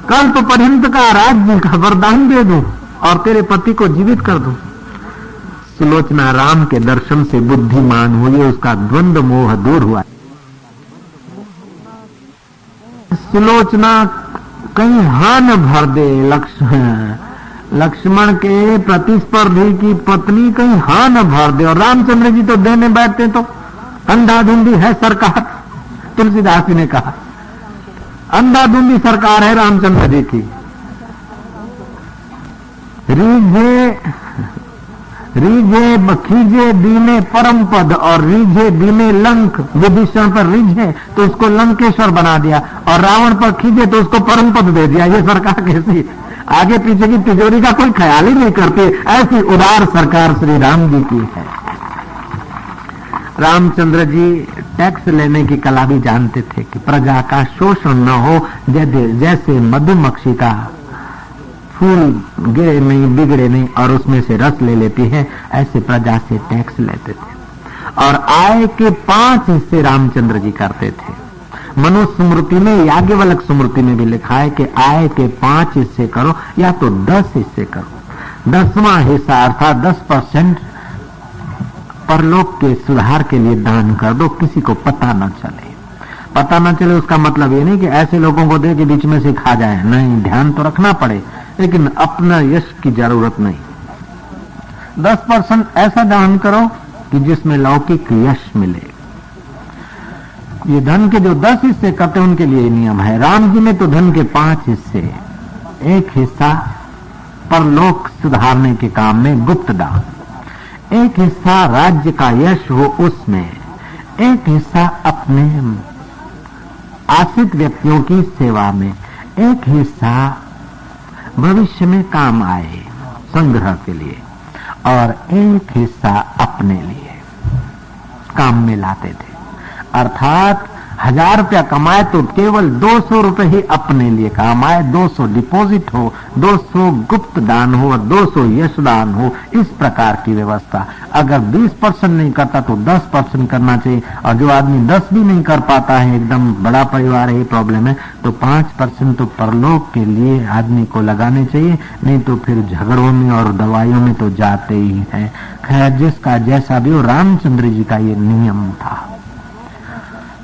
कल्प पर्यंत का राज्य का वरदान दे दूं और तेरे पति को जीवित कर दूं। सुलोचना राम के दर्शन से बुद्धिमान हुई, उसका द्वंद्व मोह दूर हुआ। सुलोचना कहीं हान भर दे। लक्ष्मण के प्रतिस्पर्धी की पत्नी कहीं हान भर दे और रामचंद्र जी तो देने बैठते तो अंधाधुंधी है सरकार। तुलसीदास जी ने कहा अंधाधुंधी सरकार है रामचंद्र जी की। रीझे खीजे दीने परम पद और रीझे दीने लंक। विभीषण पर रीझे तो उसको लंकेश्वर बना दिया और रावण पर खींचे तो उसको परम पद दे दिया। ये सरकार कैसी? आगे पीछे की तिजोरी का कोई ख्याल ही नहीं करती। ऐसी उदार सरकार श्री राम जी की है। रामचंद्र जी टैक्स लेने की कला भी जानते थे कि प्रजा का शोषण न हो। जैसे मधुमक्खी का फूल गिरे नहीं, बिगड़े नहीं और उसमें से रस ले लेती है, ऐसे प्रजा से टैक्स लेते थे और आय के 5 हिस्से रामचंद्र जी करते थे। मनुस्मृति में, याज्ञवल्क्य स्मृति में भी लिखा है कि आय के 5 हिस्से करो या तो 10 हिस्से करो। 10वां हिस्सा अर्थात 10% परलोक के सुधार के लिए दान कर दो, किसी को पता न चले। पता न चले उसका मतलब ये नहीं कि ऐसे लोगों को दे के बीच में से खा जाए, नहीं, ध्यान तो रखना पड़े, लेकिन अपना यश की जरूरत नहीं। 10% ऐसा दान करो कि जिसमें लौकिक यश मिले। ये धन के जो 10 हिस्से करते उनके लिए नियम है। राम जी ने तो धन के 5 हिस्से, एक हिस्सा परलोक सुधारने के काम में गुप्त दान, एक हिस्सा राज्य का यश हो उसमें, एक हिस्सा अपने आश्रित व्यक्तियों की सेवा में, एक हिस्सा भविष्य में काम आए संग्रह के लिए और एक हिस्सा अपने लिए काम में लाते थे। अर्थात 1000 रुपया कमाए तो केवल 200 रुपए ही अपने लिए कमाए, 200 डिपॉजिट हो, 200 गुप्त दान हो और 200 यश दान हो, इस प्रकार की व्यवस्था। अगर 20% नहीं करता तो 10% करना चाहिए और जो आदमी 10 भी नहीं कर पाता है, एकदम बड़ा परिवार है, प्रॉब्लम है, तो 5% तो परलोक के लिए आदमी को लगाने चाहिए, नहीं तो फिर झगड़ों में और दवाइयों में तो जाते ही है। खैर, जिसका जैसा भी हो, रामचंद्र जी का ये नियम था।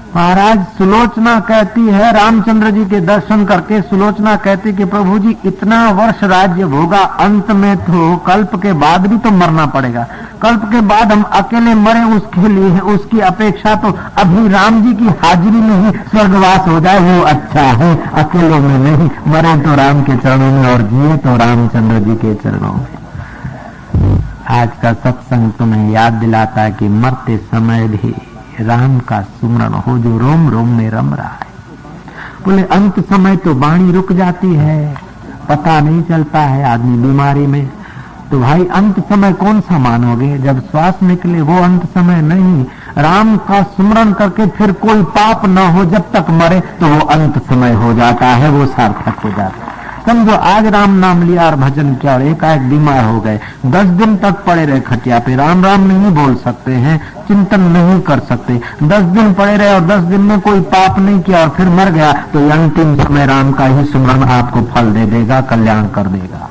महाराज सुलोचना कहती है, रामचंद्र जी के दर्शन करके सुलोचना कहती कि प्रभु जी इतना वर्ष राज्य भोगा, अंत में तो कल्प के बाद भी तो मरना पड़ेगा। कल्प के बाद हम अकेले मरे उसके लिए, उसकी अपेक्षा तो अभी राम जी की हाजिरी में ही स्वर्गवास हो जाए वो अच्छा है, अकेलों में नहीं। मरे तो राम के चरणों में और जिए तो रामचंद्र जी के चरणों में। आज का सत्संग तुम्हें याद दिलाता है कि मरते समय भी राम का सुमरण हो जो रोम रोम में रम रहा है। बोले अंत समय तो वाणी रुक जाती है, पता नहीं चलता है आदमी बीमारी में, तो भाई अंत समय कौन सा मानोगे? जब श्वास निकले वो अंत समय नहीं। राम का सुमरण करके फिर कोई पाप न हो जब तक मरे तो वो अंत समय हो जाता है, वो सार्थक हो जाता है। समझो आज राम नाम लिया और भजन किया और एकाएक बीमार हो गए, 10 दिन तक पड़े रहे खटिया पे, राम राम नहीं बोल सकते हैं, चिंतन नहीं कर सकते, 10 दिन पड़े रहे और 10 दिन में कोई पाप नहीं किया और फिर मर गया, तो अंतिम समय राम का ही सुमरण आपको फल दे देगा, कल्याण कर देगा।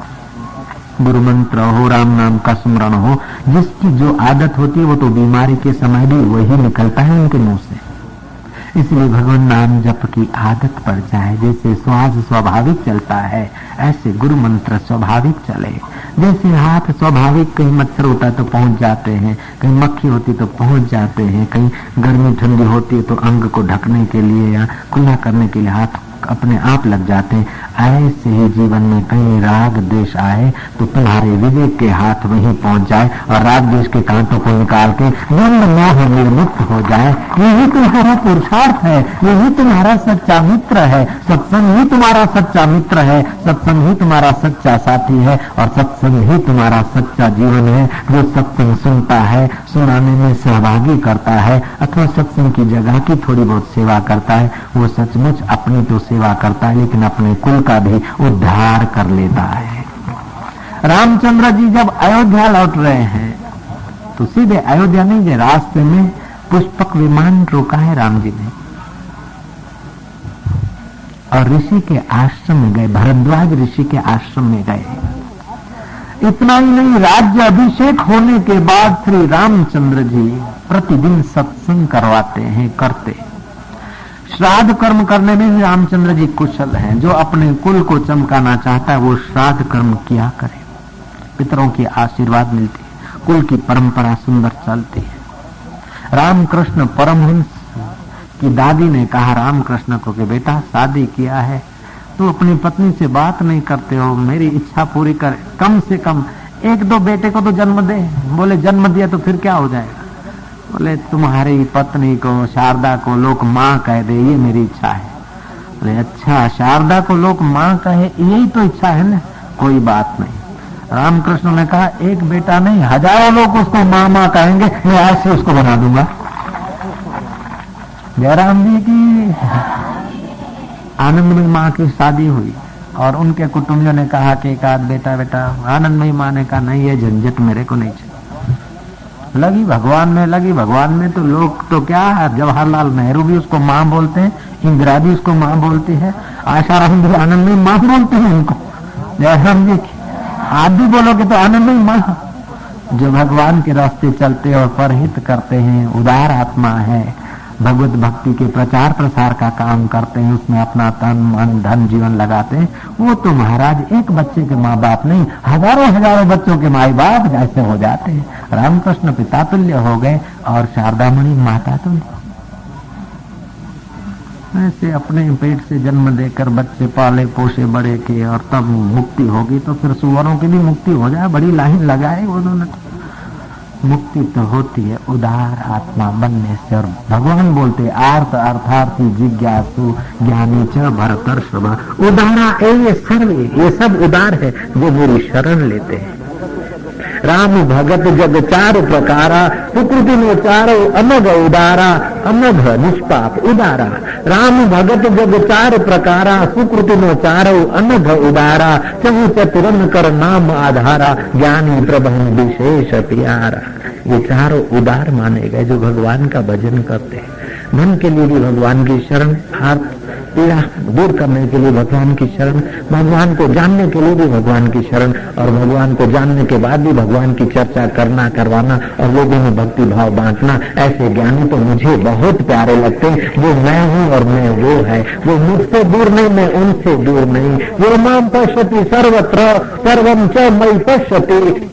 गुरु मंत्र हो, राम नाम का सुमरण हो, जिसकी जो आदत होती है वो तो बीमारी के समय भी वही निकलता है उनके मुंह से। इसलिए भगवान नाम जप की आदत पड़ जाए, जैसे श्वास स्वाभाविक चलता है ऐसे गुरु मंत्र स्वाभाविक चले। जैसे हाथ स्वाभाविक, कहीं मच्छर होता है तो पहुंच जाते हैं, कहीं मक्खी होती तो पहुंच जाते हैं, कहीं गर्मी ठंडी होती है तो अंग को ढकने के लिए या खुला करने के लिए हाथ अपने आप लग जाते हैं। ऐसे ही जीवन में कहीं राग द्वेष आए तो तुम्हारे विवेक के हाथ वहीं पहुंच जाए और राग द्वेष के कांटों को निकाल के द्वंद्व मोह निर्मुक्त हो जाए। यही तुम्हारा पुरुषार्थ है, यही तुम्हारा सच्चा मित्र है, सत्संग ही तुम्हारा सच्चा मित्र है, सत्संग ही तुम्हारा सच्चा साथी है और सत्संग ही तुम्हारा सच्चा जीवन है। जो सत्संग सुनता है, सुनाने में सहभागी करता है अथवा सत्संग की जगह की थोड़ी बहुत सेवा करता है, वो सचमुच अपनी तो सेवा करता है लेकिन अपने कुल का भी उद्धार कर लेता है। रामचंद्र जी जब अयोध्या लौट रहे हैं तो सीधे अयोध्या नहीं गए, रास्ते में पुष्पक विमान रोका है राम जी ने और ऋषि के आश्रम में गए, भरद्वाज ऋषि के आश्रम में गए। इतना ही नहीं, राज्य अभिषेक होने के बाद श्री रामचंद्र जी प्रतिदिन सत्संग करवाते हैं, करते। श्राद्ध कर्म करने में भी रामचंद्र जी कुशल हैं। जो अपने कुल को चमकाना चाहता है वो श्राद्ध कर्म किया करे, पितरों की आशीर्वाद मिलती है, कुल की परंपरा सुंदर चलती है। रामकृष्ण परमहंस की दादी ने कहा रामकृष्ण को कि बेटा शादी किया है तो अपनी पत्नी से बात नहीं करते हो, मेरी इच्छा पूरी कर, कम से कम 1-2 बेटे को तो जन्म दे। बोले जन्म दिया तो फिर क्या हो जाएगा? बोले तुम्हारी पत्नी को, शारदा को लोग माँ कह दे, ये मेरी इच्छा है। बोले अच्छा, शारदा को लोग माँ कहे यही तो इच्छा है ना, कोई बात नहीं। रामकृष्ण ने कहा एक बेटा नहीं, हजारों लोग उसको माँ माँ कहेंगे, मैं ऐसे उसको बना दूंगा। जयराम जी की आनंदमयी माँ की शादी हुई और उनके कुटुंबियों ने कहा कि एक आध बेटा। आनंदमयी माँ ने कहा नहीं, ये झंझट मेरे को नहीं चाहिए। लगी भगवान में तो लोग तो क्या है, जवाहरलाल नेहरू भी उसको माँ बोलते हैं, इंदिरा भी उसको माँ बोलती है, आशाराम भी आनंदमयी माँ बोलते हैं उनको। जयराम जी आप भी बोलोगे तो आनंदमयी माँ। जो भगवान के रास्ते चलते और परहित करते हैं, उदार आत्मा है, भगवत भक्ति के प्रचार प्रसार का काम करते हैं, उसमें अपना तन मन धन जीवन लगाते हैं, वो तो महाराज एक बच्चे के माँ बाप नहीं, हजारों बच्चों के माई बाप जैसे हो जाते हैं। रामकृष्ण पिता तुल्य हो गए और शारदामणि माता तुल्य। ऐसे अपने पेट से जन्म देकर बच्चे पाले पोसे बड़े किए और तब मुक्ति होगी तो फिर सुवरों की भी मुक्ति हो जाए, बड़ी लाइन लगाए उन्होंने। मुक्ति तो होती है उदार आत्मा बनने से। और भगवान बोलते आर्त अर्थार्थी जिज्ञासु ज्ञानी च भरतर्षभ उदारा ये सर्वे, ये सब उदार है जो मेरी शरण लेते हैं। राम भगत जग चार प्रकारा सुकृति नो चारो अनघ उदारा अनघ निष्पाप उदारा। राम भगत जग चार प्रकारा सुकृति नो चारो अनघ उदारा चहु चतुरन कर नाम आधारा ज्ञानी प्रबंध विशेष प्यारा। ये चारों उदार माने गए जो भगवान का भजन करते हैं। मन के लिए भी भगवान की शरण, आर्त पीड़ा दूर करने के लिए भगवान की शरण, भगवान को जानने के लिए भी भगवान की शरण, और भगवान को जानने के बाद भी भगवान की चर्चा करना करवाना और लोगों में भक्ति भाव बांटना। ऐसे ज्ञानी तो मुझे बहुत प्यारे लगते हैं। वो मैं हूँ और मैं वो है, वो मुझसे दूर नहीं, मैं उनसे दूर नहीं। वो माम पश्यति सर्वत्र सर्वम च मयि पश्यति